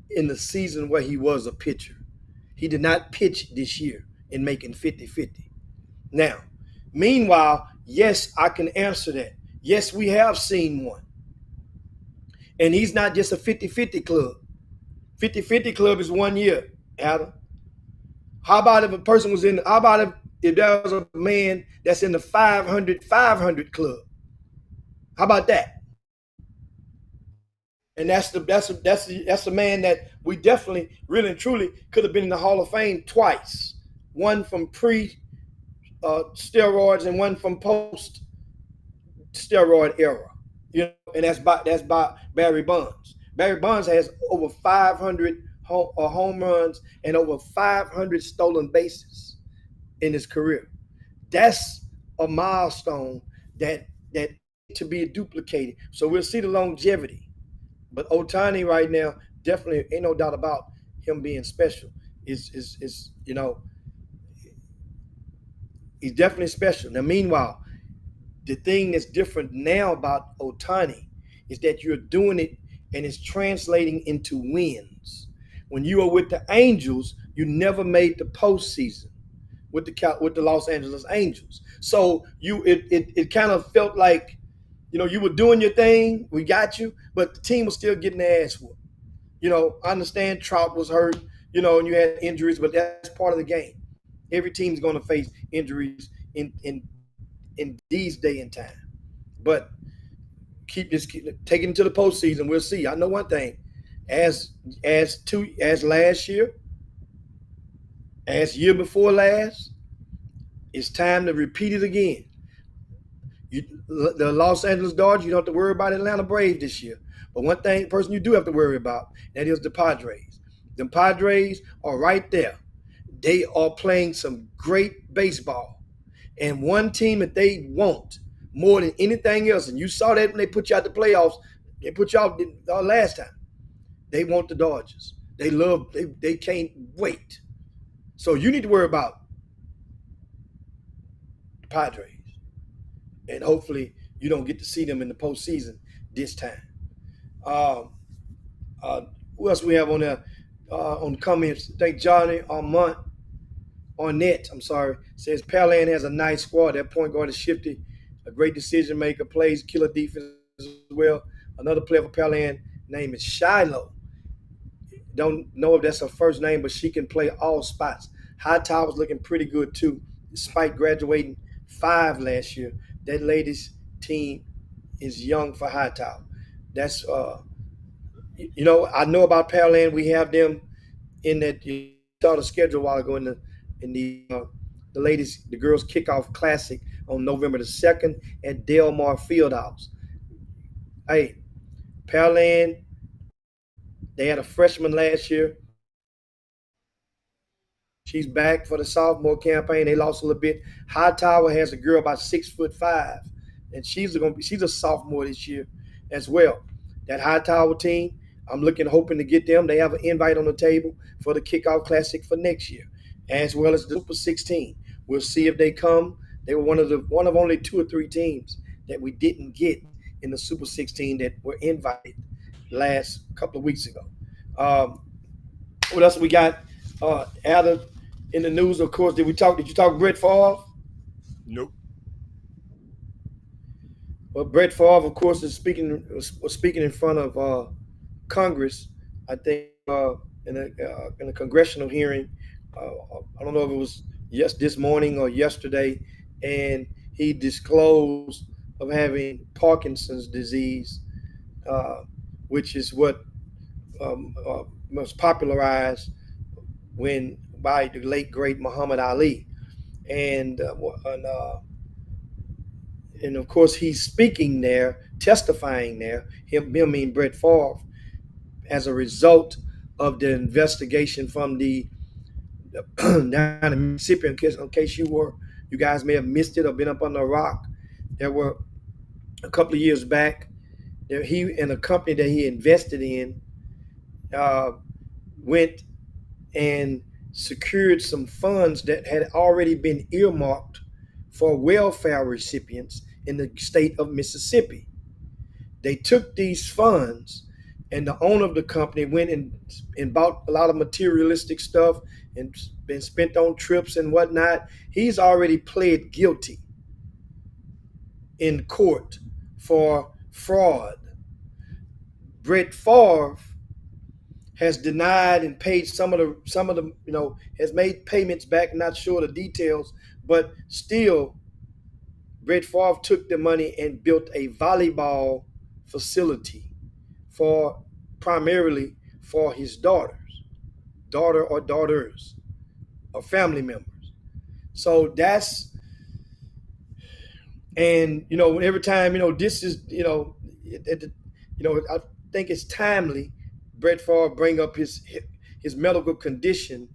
in the season where he was a pitcher. He did not pitch this year in making 50-50. Now, meanwhile, yes, I can answer that. Yes, we have seen one. And he's not just a 50-50 club. 50-50 club is 1 year, Adam. How about if a person was how about if there was a man that's in the 500 club? How about that? And that's the man that we definitely, really and truly could have been in the Hall of Fame twice. One from steroids and one from post steroid era. And that's by Barry Bonds. Barry Bonds has over 500 home runs and over 500 stolen bases in his career. That's a milestone that to be duplicated. So we'll see the longevity. But Ohtani right now, definitely ain't no doubt about him being special. Is he's definitely special. Now, meanwhile, the thing that's different now about Ohtani is that you're doing it and it's translating into wins. When you were with the Angels, you never made the postseason with the Los Angeles Angels. So it kind of felt like, you were doing your thing, we got you, but the team was still getting their ass whooped. I understand Trout was hurt, and you had injuries, but that's part of the game. Every team's going to face injuries in these day and time. But keep taking it to the postseason. We'll see. I know one thing: as last year, as year before last, it's time to repeat it again. The Los Angeles Dodgers, you don't have to worry about Atlanta Braves this year. But one person you do have to worry about, that is the Padres. The Padres are right there. They are playing some great baseball. And one team that they want more than anything else, and you saw that when they put you out the playoffs, they put you out last time. They want the Dodgers. They can't wait. So you need to worry about the Padres. And hopefully you don't get to see them in the postseason this time. Who else we have on there? On the comments, thank Johnny Arnett, says Pearland has a nice squad. That point guard is shifty, a great decision maker, plays killer defense as well. Another player for Pearland name is Shiloh. Don't know if that's her first name, but she can play all spots. Hightower's looking pretty good too, despite graduating 5 last year. That ladies team is young for Hightower. That's I know about Pearland. We have them in that. You saw the schedule a while ago in the ladies, the girls kickoff classic on November the 2nd at Delmar Fieldhouse. Hey, Pearland, they had a freshman last year. She's back for the sophomore campaign. They lost a little bit. Hightower has a girl about 6'5", and she's a sophomore this year as well. That Hightower team, I'm hoping to get them. They have an invite on the table for the kickoff classic for next year, as well as the Super 16. We'll see if they come. They were one of only 2 or 3 teams that we didn't get in the Super 16 that were invited last couple of weeks ago. What else we got? Out in the news, of course, did you talk Brett Favre? Nope. Well, Brett Favre, of course, was speaking in front of Congress, I think, in a congressional hearing. I don't know if it was this morning or yesterday, and he disclosed of having Parkinson's disease, which is what was popularized by the late great Muhammad Ali, and of course he's speaking there, testifying there. Him being Brett Favre, as a result of the investigation from the down in Mississippi. In case you guys may have missed it or been up on the rock, there were a couple of years back. He and a company that he invested in went and secured some funds that had already been earmarked for welfare recipients in the state of Mississippi. They took these funds, and the owner of the company went and bought a lot of materialistic stuff and been spent on trips and whatnot. He's already pled guilty in court for fraud. Brett Favre has denied and paid some of the has made payments back. Not sure the details, but still, Brett Favre took the money and built a volleyball facility for primarily for his daughter or daughters or family members. So that's, and every time this is I think it's timely Brett Favre bring up his medical condition,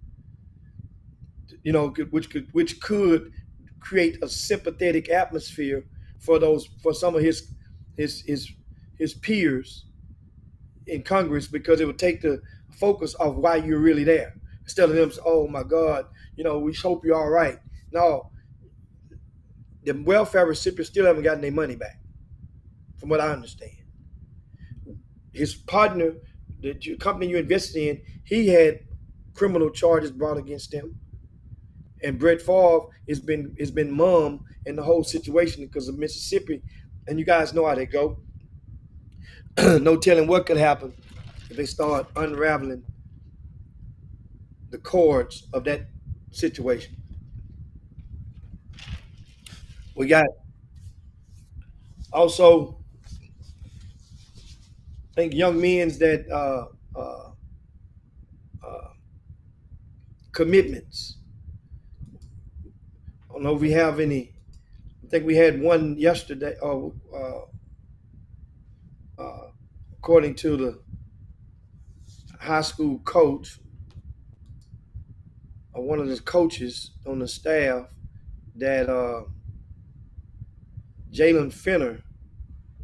which could create a sympathetic atmosphere for some of his peers in Congress, because it would take the focus off why you're really there, instead of them saying, oh my God, we hope you're all right. No, the welfare recipients still haven't gotten their money back, from what I understand. His partner, the company you invested in, he had criminal charges brought against him. And Brett Favre has been mum in the whole situation because of Mississippi. And you guys know how they go. No telling what could happen if they start unraveling the cords of that situation. We got also, I think, young men's that commitments. I don't know if we have any. I think we had one yesterday. According to the high school coach, or one of the coaches on the staff, that Jalen Finner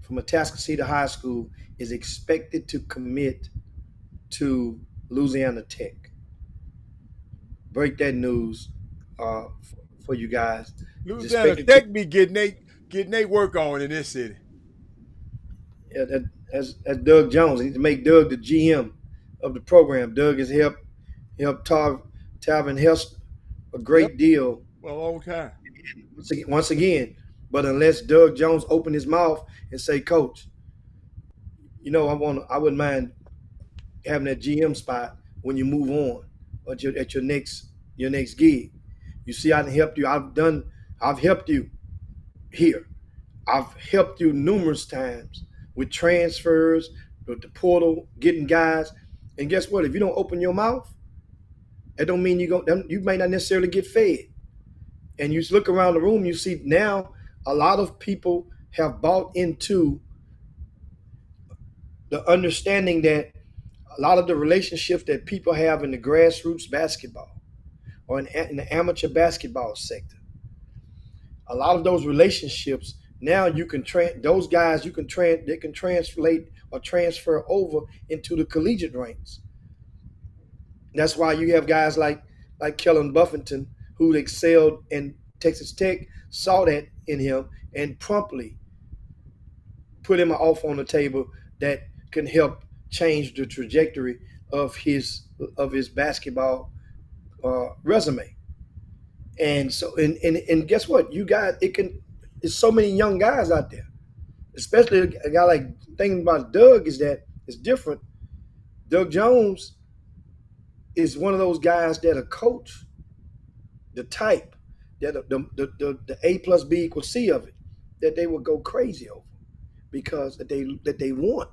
from Atascocita High School is expected to commit to Louisiana Tech. Break that news for you guys. Louisiana Tech be getting they work on in this city. Yeah, that's Doug Jones. He needs to make Doug the GM of the program. Doug has helped Talvin Hester a great deal. Well, all time. Once again, but unless Doug Jones open his mouth and say, Coach, I wouldn't mind having that GM spot when you move on, or at your next gig. You see, I done helped you. I've helped you here. I've helped you numerous times with transfers, with the portal, getting guys. And guess what? If you don't open your mouth, that don't mean you may not necessarily get fed. And you look around the room, you see now a lot of people have bought into the understanding that a lot of the relationships that people have in the grassroots basketball or in the amateur basketball sector, a lot of those relationships now they can translate or transfer over into the collegiate ranks. That's why you have guys like Kellen Buffington, who excelled, and Texas Tech saw that in him and promptly put him an offer on the table that can help change the trajectory of his basketball resume. And so, and guess what? You got there's so many young guys out there, especially a guy like, thinking about Doug is that it's different. Doug Jones is one of those guys that a coach, the type that the A plus B equals C of it, that they will go crazy over, because that they want,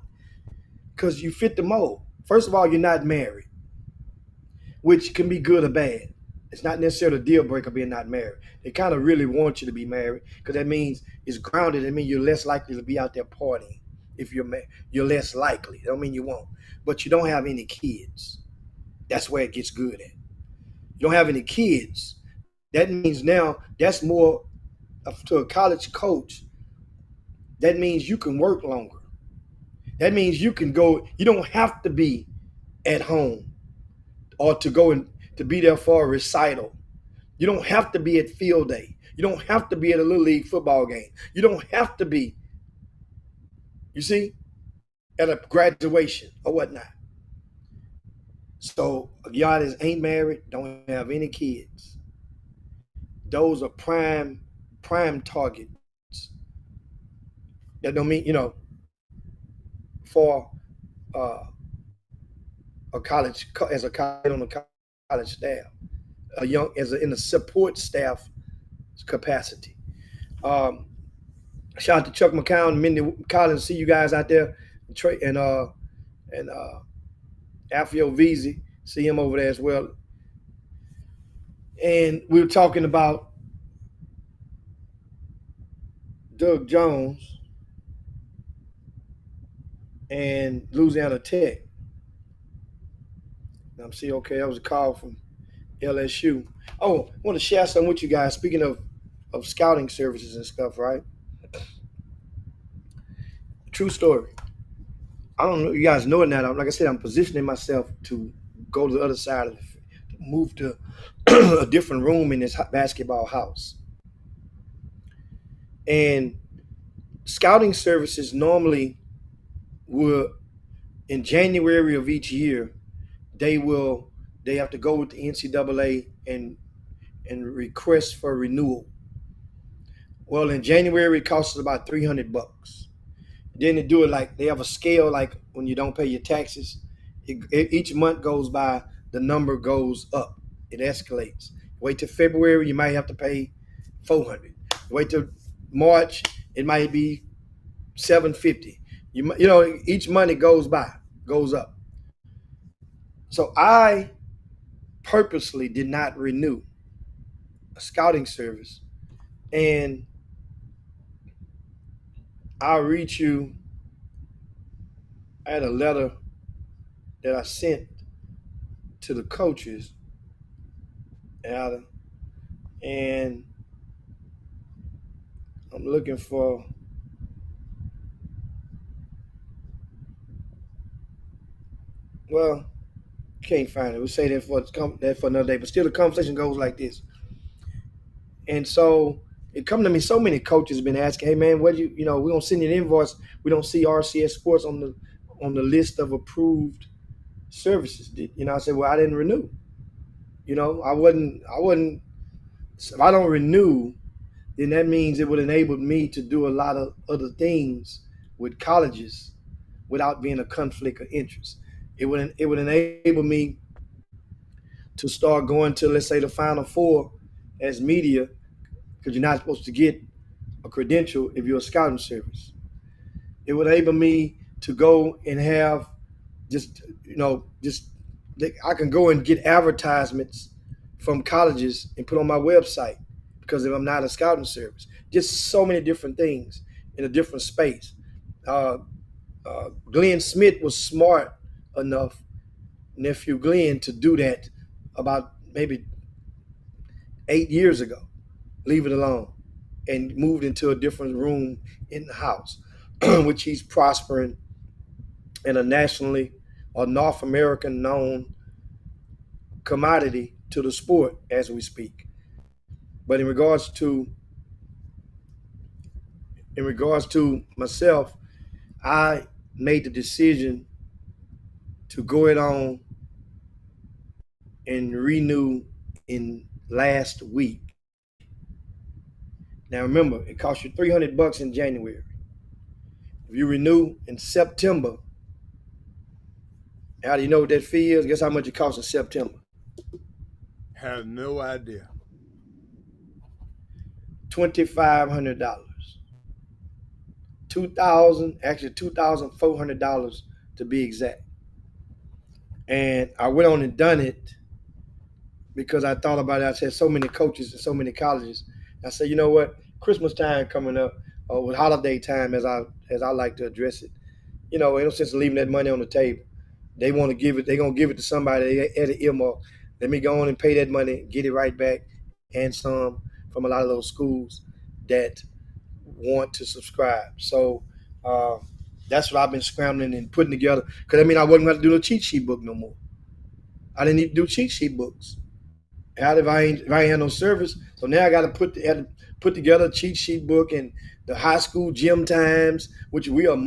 because you fit the mold. First of all, you're not married, which can be good or bad. It's not necessarily a deal breaker being not married. They kind of really want you to be married, because that means it's grounded. It means you're less likely to be out there partying. If you're married, you're less likely. That don't mean you won't. But you don't have any kids. That's where it gets good at. You don't have any kids. That means now that's more to a college coach. That means you can work longer. That means you can go. You don't have to be at home or to go and to be there for a recital. You don't have to be at field day. You don't have to be at a little league football game. You don't have to be, you see, at a graduation or whatnot. So y'all that ain't married, don't have any kids, those are prime targets. That don't mean, for a college as a college on the college staff, in a support staff capacity. Shout out to Chuck McCown, Mindy Collins. See you guys out there, and Alfio Veazey. See him over there as well. And we were talking about Doug Jones and Louisiana Tech. I'm seeing, okay, that was a call from LSU. Oh, I want to share something with you guys. Speaking of scouting services and stuff, right? True story. I don't know, you guys know it now. Like I said, I'm positioning myself to go to the other side of to move to a different room in this basketball house. And scouting services normally will, in January of each year, they have to go with the NCAA and request for renewal. Well, in January it costs us about $300. Then they do it like they have a scale, like when you don't pay your taxes. Each month goes by, the number goes up. It escalates. Wait till February, you might have to pay $400. Wait till March, it might be $750. You know, each month it goes up. So I purposely did not renew a scouting service, and I'll read you. I had a letter that I sent to the coaches, and I'm looking for. Well, can't find it. We'll say that for another day. But still, the conversation goes like this. And so it come to me. So many coaches have been asking, "Hey man, what we don't send you an invoice. We don't see RCS Sports on the list of approved services." I said, "Well, I didn't renew. I wasn't. If I don't renew, then that means it would enable me to do a lot of other things with colleges without being a conflict of interest. It would enable me to start going to, let's say, the Final Four as media, because you're not supposed to get a credential if you're a scouting service. It would enable me to go and have I can go and get advertisements from colleges and put on my website, because if I'm not a scouting service, just so many different things in a different space. Glenn Smith was smart enough, nephew Glenn, to do that about maybe 8 years ago. Leave it alone, and moved into a different room in the house, which he's prospering in a nationally or North American known commodity to the sport as we speak. But in regards to myself, I made the decision to go it on and renew in last week. Now remember, it costs you $300 in January. If you renew in September, how do you know what that fee is? Guess how much it costs in September? Have no idea. $2,500. $2,400 to be exact. And I went on and done it because I thought about it. I said so many coaches and so many colleges. I said, you know what? Christmas time coming up, or with holiday time, as I like to address it. Ain't no sense in leaving that money on the table. They want to give it. They're gonna give it to somebody at an earmark. Let me go on and pay that money, get it right back, and some from a lot of those schools that want to subscribe. So that's what I've been scrambling and putting together. Because I wasn't going to do the cheat sheet book no more. I didn't need to do cheat sheet books. If I ain't had no service, so now I got to put together a cheat sheet book, and the high school gym times, which we are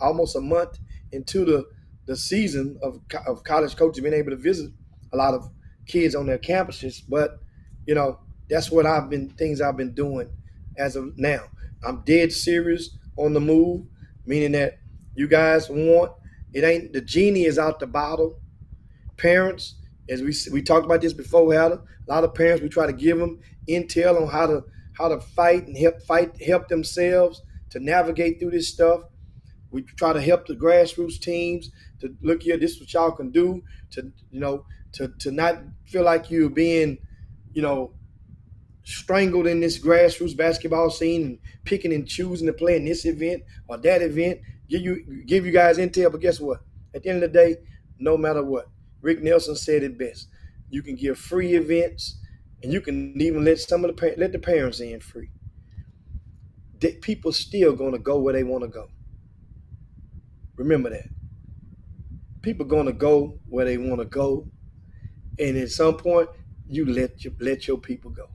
almost a month into the season of college coaches being able to visit a lot of kids on their campuses. But that's what things I've been doing as of now. I'm dead serious on the move, meaning that you guys want It ain't, the genie is out the bottle. Parents, as we talked about this before, Heather, a lot of parents, we try to give them intel on how to fight and help themselves to navigate through this stuff. We try to help the grassroots teams to look here. This is what y'all can do to to not feel like you're being strangled in this grassroots basketball scene and picking and choosing to play in this event or that event. Give you guys intel, but guess what? At the end of the day, no matter what, Rick Nelson said it best. You can give free events, and you can even let let the parents in free. People still gonna go where they want to go. Remember that. People gonna go where they want to go, and at some point, you let your people go.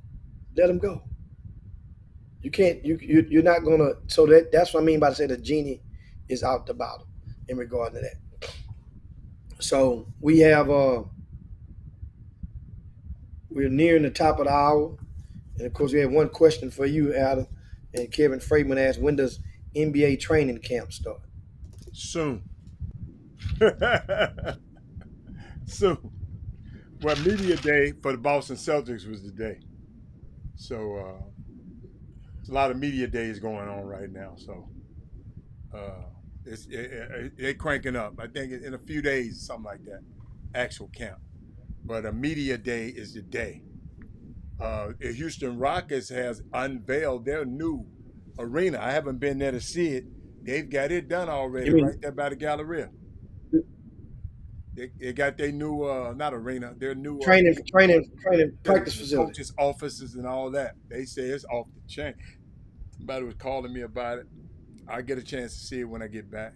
Let them go. You can't. You're not gonna. So that's what I mean by saying the genie is out the bottle in regard to that. So we have we're nearing the top of the hour, and of course we have one question for you, Adam. And Kevin Freeman asked, when does NBA training camp start? Soon. Soon. Well, media day for the Boston Celtics was the day. So there's a lot of media days going on right now. So they're cranking up. I think in a few days, something like that, actual camp. But a media day is the day. The Houston Rockets has unveiled their new arena. I haven't been there to see it. They've got it done already, right there by the Galleria. They got their new not arena, their new training practice facility, coaches' offices and all that. They say it's off the chain. Somebody was calling me about it. I'll get a chance to see it when I get back.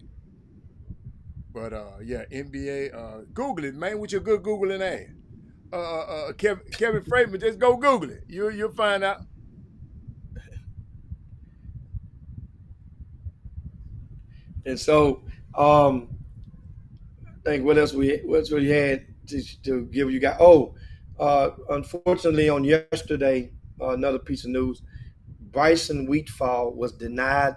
But yeah, NBA. Google it, man, with your good Googling ass. Kevin Freeman, just go Google it. You'll find out. And so, I think what else we had to give you guys? Unfortunately, on yesterday, another piece of news: Bryson Wheatfall was denied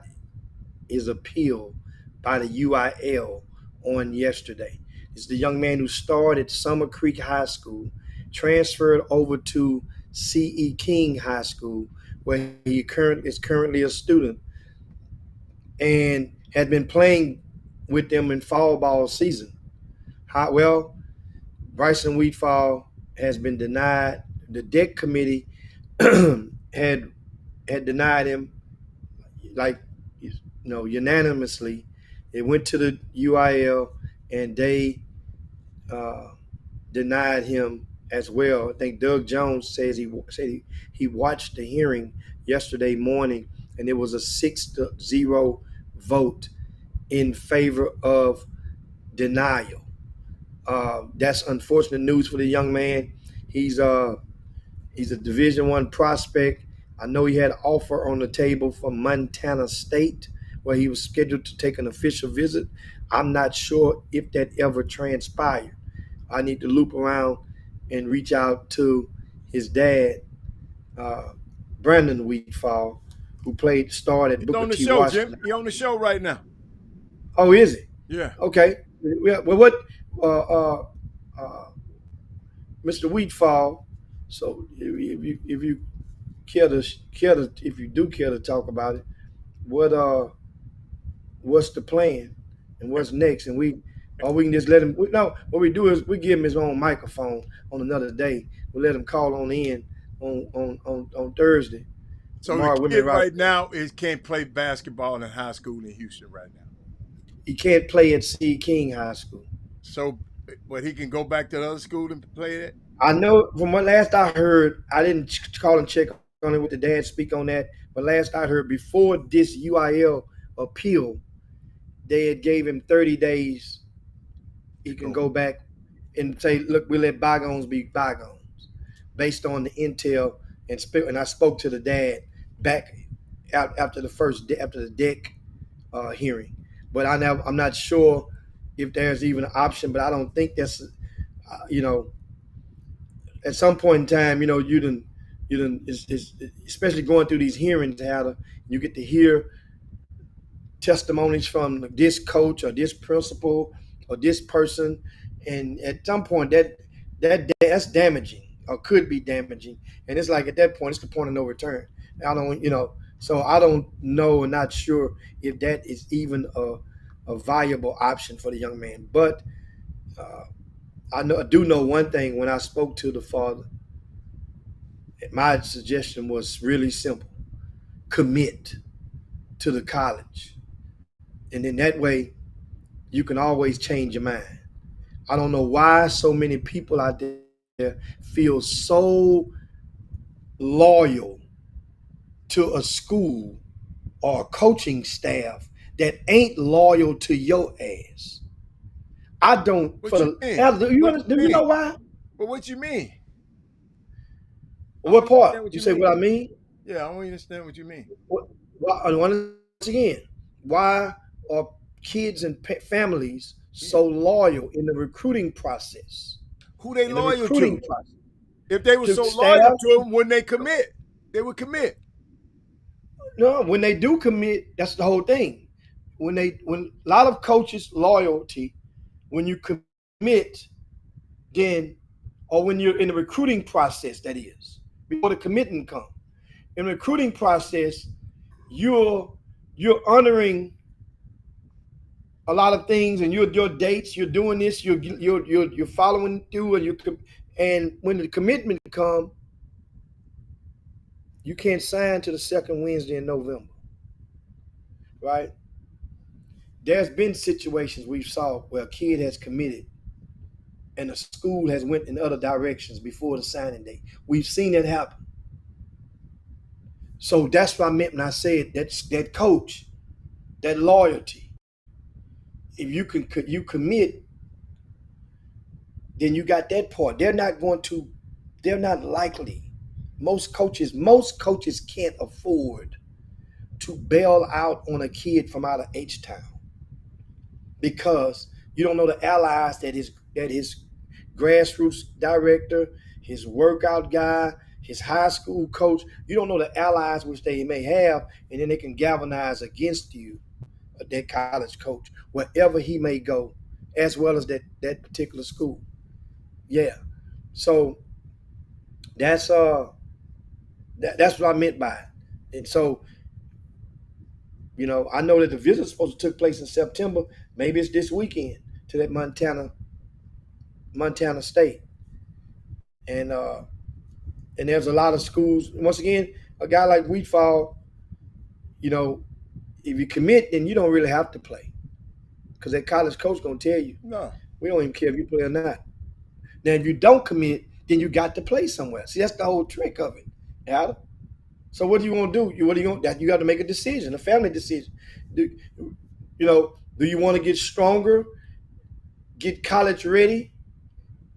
his appeal by the UIL on yesterday. It's the young man who starred at Summer Creek High School, transferred over to C.E. King High School, where he is currently a student, and had been playing with them in fall ball season. Well, Bryson Wheatfall has been denied. The deck committee had denied him, unanimously. It went to the UIL, and they denied him as well. I think Doug Jones said he watched the hearing yesterday morning, and it was a 6-0 vote in favor of denial. That's unfortunate news for the young man. He's a Division I prospect. I know he had an offer on the table from Montana State, where he was scheduled to take an official visit. I'm not sure if that ever transpired. I need to loop around and reach out to his dad, Brandon Wheatfall, who started Booker T. Washington. Jim. He's on the show right now. Oh, is he? Yeah. Okay. Well, what, Mr. Wheatfall? So, if you do care to talk about it, what's the plan and what's next? And we can just let him. No, what we do is we give him his own microphone on another day. We let him call on in on Thursday. So the kid right now can't play basketball in high school in Houston right now. He can't play at C. King High School. So, but he can go back to the other school and play it? I know from what last I heard, I didn't call and check on it with the dad, speak on that. But last I heard, before this UIL appeal, they had gave him 30 days. He can go back and say, look, we let bygones be bygones, based on the intel. And I spoke to the dad back after the deck hearing. But I'm not sure if there's even an option. But I don't think that's, at some point in time, especially going through these hearings, you get to hear testimonies from this coach or this principal or this person, and at some point that's damaging or could be damaging. And it's like at that point, it's the point of no return. I don't, so I don't know, not sure if that is even a viable option for the young man. But I do know one thing. When I spoke to the father, my suggestion was really simple: commit to the college, and in that way, you can always change your mind. I don't know why so many people out there feel so loyal to a school or a coaching staff that ain't loyal to your ass. I don't. What For you the mean? do you know why? But what you mean? What part? What You say what I mean? Yeah, I don't understand what you mean. Once again, why are kids and families so loyal in the recruiting process? Who they loyal to? Process. If they were so loyal to them, when they commit, they would commit. No, when they do commit, that's the whole thing. When a lot of coaches' loyalty, when you commit, then, or when you're in the recruiting process, that is, before the commitment comes. In the recruiting process, you're honoring a lot of things, and your dates. You're doing this. You're following through, and when the commitment comes, you can't sign to the second Wednesday in November, right? There's been situations we've saw where a kid has committed and the school has went in other directions before the signing date. We've seen it happen. So that's what I meant when I said that coach, that loyalty. If you commit, then you got that part. They're not likely. Most coaches can't afford to bail out on a kid from out of H-Town because you don't know the allies that his grassroots director, his workout guy, his high school coach, you don't know the allies which they may have, and then they can galvanize against you, that college coach, wherever he may go, as well as that particular school. Yeah. So that's that's what I meant by it. And so, I know that the visit supposed to took place in September. Maybe it's this weekend to that Montana State. And there's a lot of schools. Once again, a guy like Wheatfall, if you commit, then you don't really have to play, because that college coach gonna tell you, no, we don't even care if you play or not. Now, if you don't commit, then you got to play somewhere. See, that's the whole trick of it, Adam. So what do you want to do? You got to make a decision, a family decision. Do you want to get stronger, get college ready,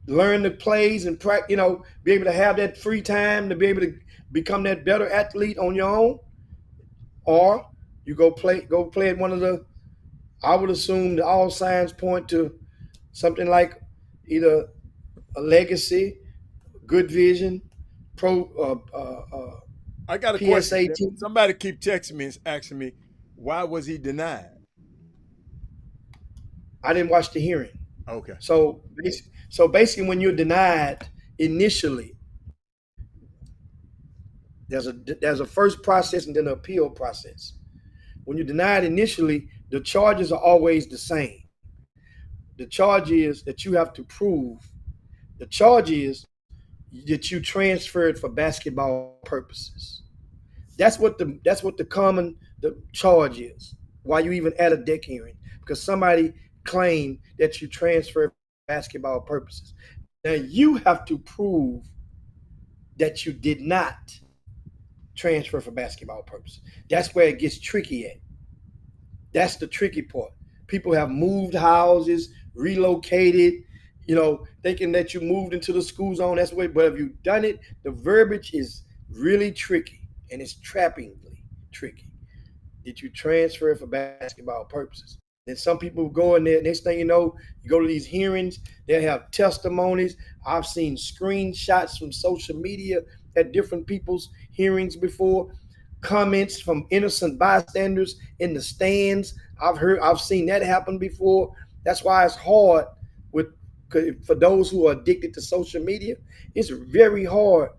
learn the plays and practice, be able to have that free time to be able to become that better athlete on your own? Or you go play at one of the, I would assume the all signs point to something like either a Legacy, Good Vision, I got a question. Somebody keep texting me and asking me, why was he denied? I didn't watch the hearing. Okay. So basically, when you're denied initially, there's a first process and then an appeal process. When you're denied initially, the charges are always the same. The charge is that you have to prove. The charge is that you transferred for basketball purposes. That's what the common charge is. Why you even at a deck hearing, because somebody claimed that you transferred for basketball purposes. Now you have to prove that you did not transfer for basketball purposes. That's where it gets tricky at. That's the tricky part. People have moved houses, relocated, thinking that you moved into the school zone. That's the way. But if you've done it, the verbiage is really tricky, and it's trappingly tricky. Did you transfer for basketball purposes? Then some people go in there, next thing you know, you go to these hearings, they have testimonies. I've seen screenshots from social media at different people's hearings before, comments from innocent bystanders in the stands. I've seen that happen before. That's why it's hard for those who are addicted to social media. It's very hard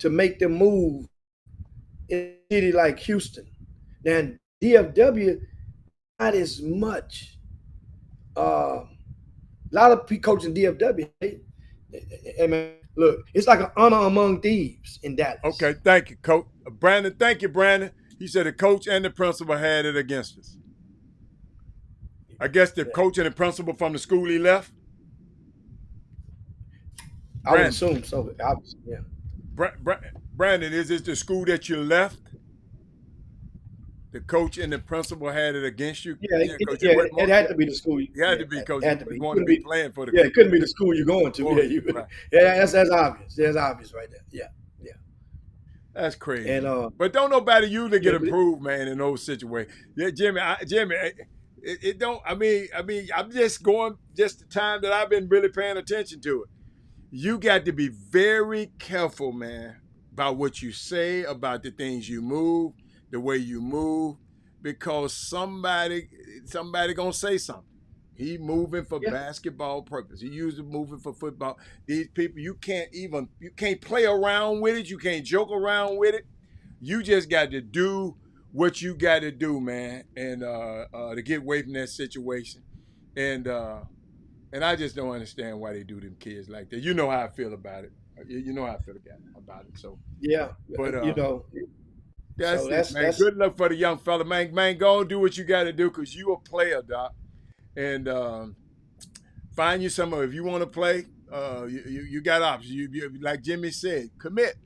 to make them move in a city like Houston. Now, DFW, not as much. A lot of coaches in DFW, look, it's like an honor among thieves in Dallas. Okay, thank you, Coach. Brandon, thank you, Brandon. He said the coach and the principal had it against us. I guess the coach and the principal from the school he left? I would assume so. Yeah. Brandon, is this the school that you left? The coach and the principal had it against you? Yeah, it had to be the school. It had to be, Coach. You want to be playing for the it couldn't be the school you're going to. Right. That's obvious. That's obvious right there. Yeah. That's crazy. And but don't nobody usually get approved, man, in those situations. Yeah, Jimmy, it don't. I mean, I'm just going the time that I've been really paying attention to it. You got to be very careful, man, about what you say, about the things you move, the way you move, because somebody gonna say something. He moving for basketball purpose. He usually moving for football. These people, you can't play around with it. You can't joke around with it. You just got to do what you got to do, man, and to get away from that situation. And I just don't understand why they do them kids like that. You know how I feel about it. You know how I feel about it. So but that's man. Good luck for the young fella, man. Man, go and do what you got to do because you a player, doc. And find you somewhere. If you want to play, you got options. You like Jimmy said, commit.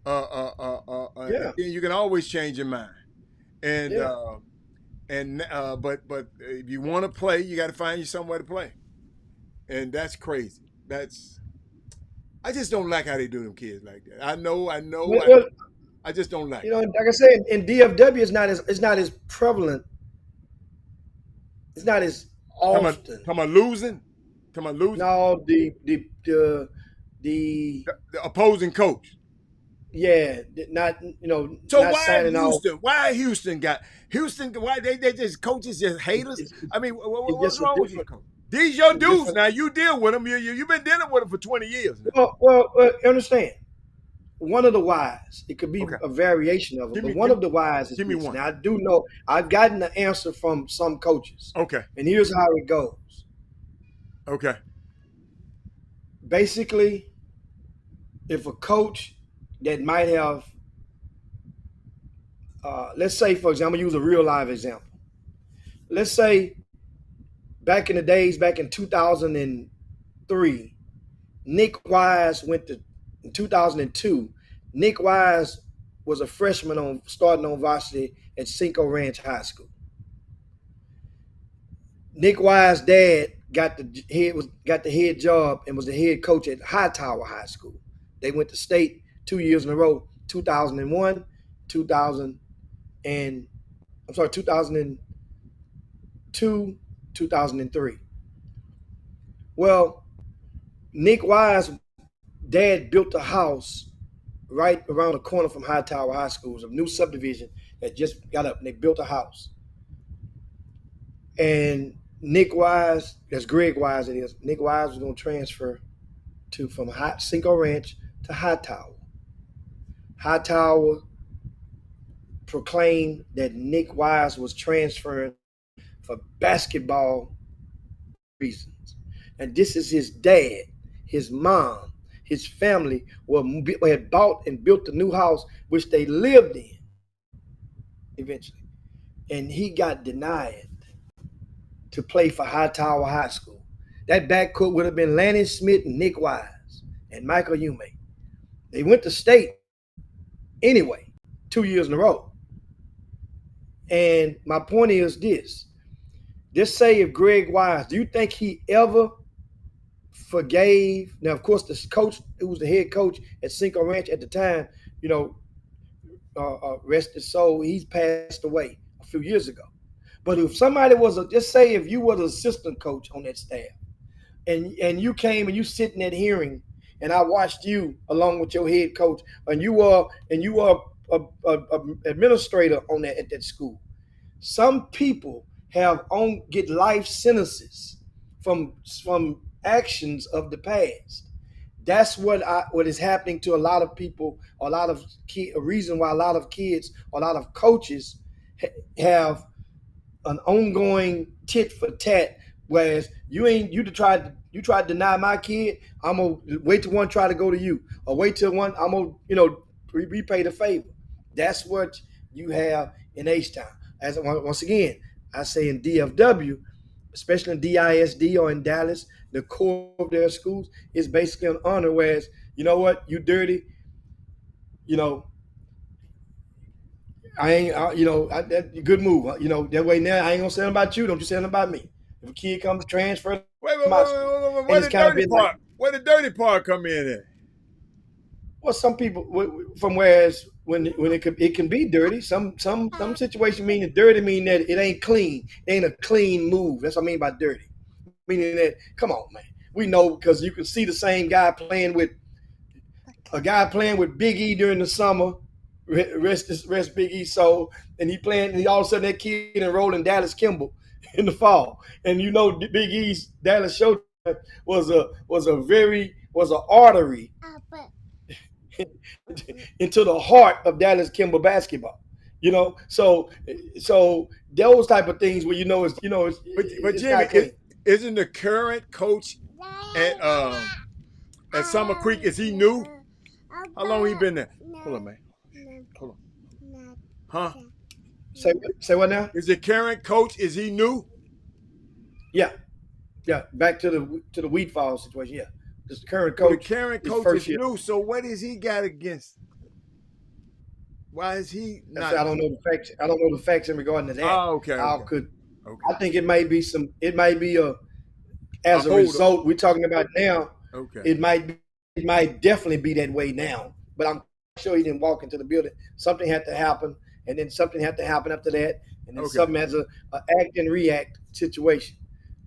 Then you can always change your mind. And but if you want to play, you got to find you somewhere to play. And that's crazy. I just don't like how they do them kids like that. I know. I just don't like. Like I said, in DFW, it's not as prevalent. It's not as often. Come on, losing. No, the opposing coach. Yeah, not So not why Houston? Why Houston got Houston? Why they just coaches just haters? I mean, what's wrong with you, coach? These your dudes now. You deal with them. You've been dealing with them for 20 years. Now. Well, understand. One of the whys, it could be a variation of it, but one of the whys is give me one. Now, I do know I've gotten the answer from some coaches. Okay. And here's how it goes. Okay. Basically, if a coach that might have, let's say, for example, use a real live example. Let's say back in the days, back in 2003, Nick Wise went to, in 2002, Nick Wise was a freshman starting on varsity at Cinco Ranch High School. Nick Wise's dad got the head job and was the head coach at Hightower High School. They went to state 2 years in a row, 2002, 2003. Well, Nick Wise's dad built a house right around the corner from Hightower High School. It was a new subdivision that just got up, and they built a house. And Nick Wise, that's Greg Wise it is, Nick Wise was going to transfer from Cinco Ranch to Hightower. Hightower proclaimed that Nick Wise was transferring for basketball reasons. And this is his dad, his mom, his family had bought and built a new house, which they lived in eventually. And he got denied to play for Hightower High School. That backcourt would have been Lanny Smith and Nick Wise and Michael Ume. They went to state anyway, 2 years in a row. And my point is this. Just say if Greg Wise, do you think he ever forgave? Now, of course, the coach who was the head coach at Cinco Ranch at the time, rest his soul, he's passed away a few years ago. But if somebody just say if you were the assistant coach on that staff and you came and you sit in that hearing and I watched you along with your head coach and you were a administrator on at that school, some people get life sentences from actions of the past. That's what is happening to a lot of people. A reason why a lot of kids, a lot of coaches have an ongoing tit for tat. Whereas you tried to deny my kid, I'm gonna wait till one try to go to you, or wait till one I'm gonna repay the favor. That's what you have in H-Town. As once again, I say in DFW, especially in DISD or in Dallas, the core of their schools is basically an honor. Whereas, you know what, you dirty, I ain't, good move. That way now I ain't gonna say nothing about you. Don't you say nothing about me. If a kid comes transfer, wait, where the dirty part? Where the dirty part come in at? Well, some people from whereas when it can be dirty. Some situation mean dirty mean that it ain't clean. It ain't a clean move. That's what I mean by dirty. Meaning that, come on, man. We know because you can see the same guy playing with Big E during the summer. Rest Big E soul, and he all of a sudden that kid enrolled in Dallas Kimball in the fall, and Big E's Dallas show was an artery into the heart of Dallas Kimball basketball. So those type of things where but Jimmy, isn't the current coach at Summer Creek, is he new? How long he been there? Hold on, man. Hold on. Huh? Say what now? Is the current coach, is he new? Yeah. Back to the Wheat Falls situation. Yeah. The current coach. The current coach is new. So what has he got against? Why is he not? I don't know the facts. I don't know the facts in regarding to that. Oh, okay. I think it might be as a result we're talking about now. Okay. It might definitely be that way now. But I'm sure he didn't walk into the building. Something had to happen, and then something had to happen after that, and then something has a act and react situation.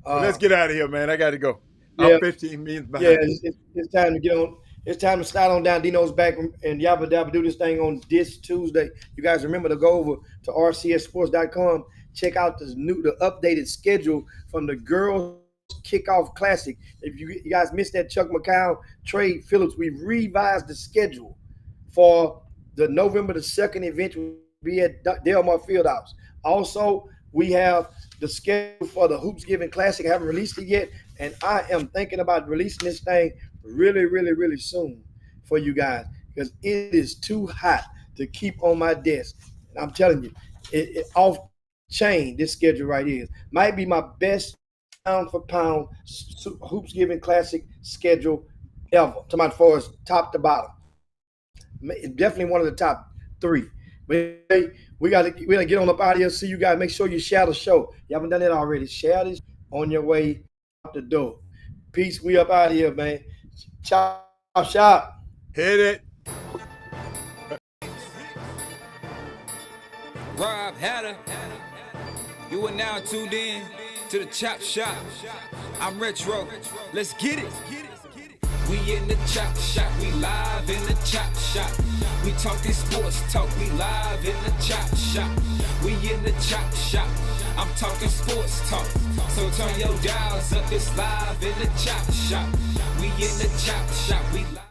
Well, let's get out of here, man. I got to go. Yeah, I'm 15 minutes behind. Yeah, it's time to get on. It's time to slide on down Dino's back and yabba dabba do this thing on this Tuesday. You guys remember to go over to rcssports.com. Check out the updated schedule from the Girls Kickoff Classic. If you guys missed that Chuck McCown, Trey Phillips, we've revised the schedule for the November the 2nd event will be at Delmar Fieldhouse. Also, we have the schedule for the Hoops Giving Classic. I haven't released it yet, and I am thinking about releasing this thing really, really, really soon for you guys because it is too hot to keep on my desk. And I'm telling you, it off chain, this schedule right here might be my best pound for pound Hoops Giving Classic schedule ever. Talking about for us top to bottom. Definitely one of the top 3. But we gotta get on up out of here. See you guys. Make sure you share the show. You haven't done that already. Share this on your way out the door. Peace. We up out of here, man. Chop Shop. Hit it. Rob Hatter. You are now tuned in to the Chop Shop. I'm Retro. Let's get it. We in the Chop Shop, we live in the Chop Shop. We talking sports talk, we live in the Chop Shop. We in the Chop Shop, I'm talking sports talk. So turn your dials up, it's live in the Chop Shop. We in the Chop Shop, we live.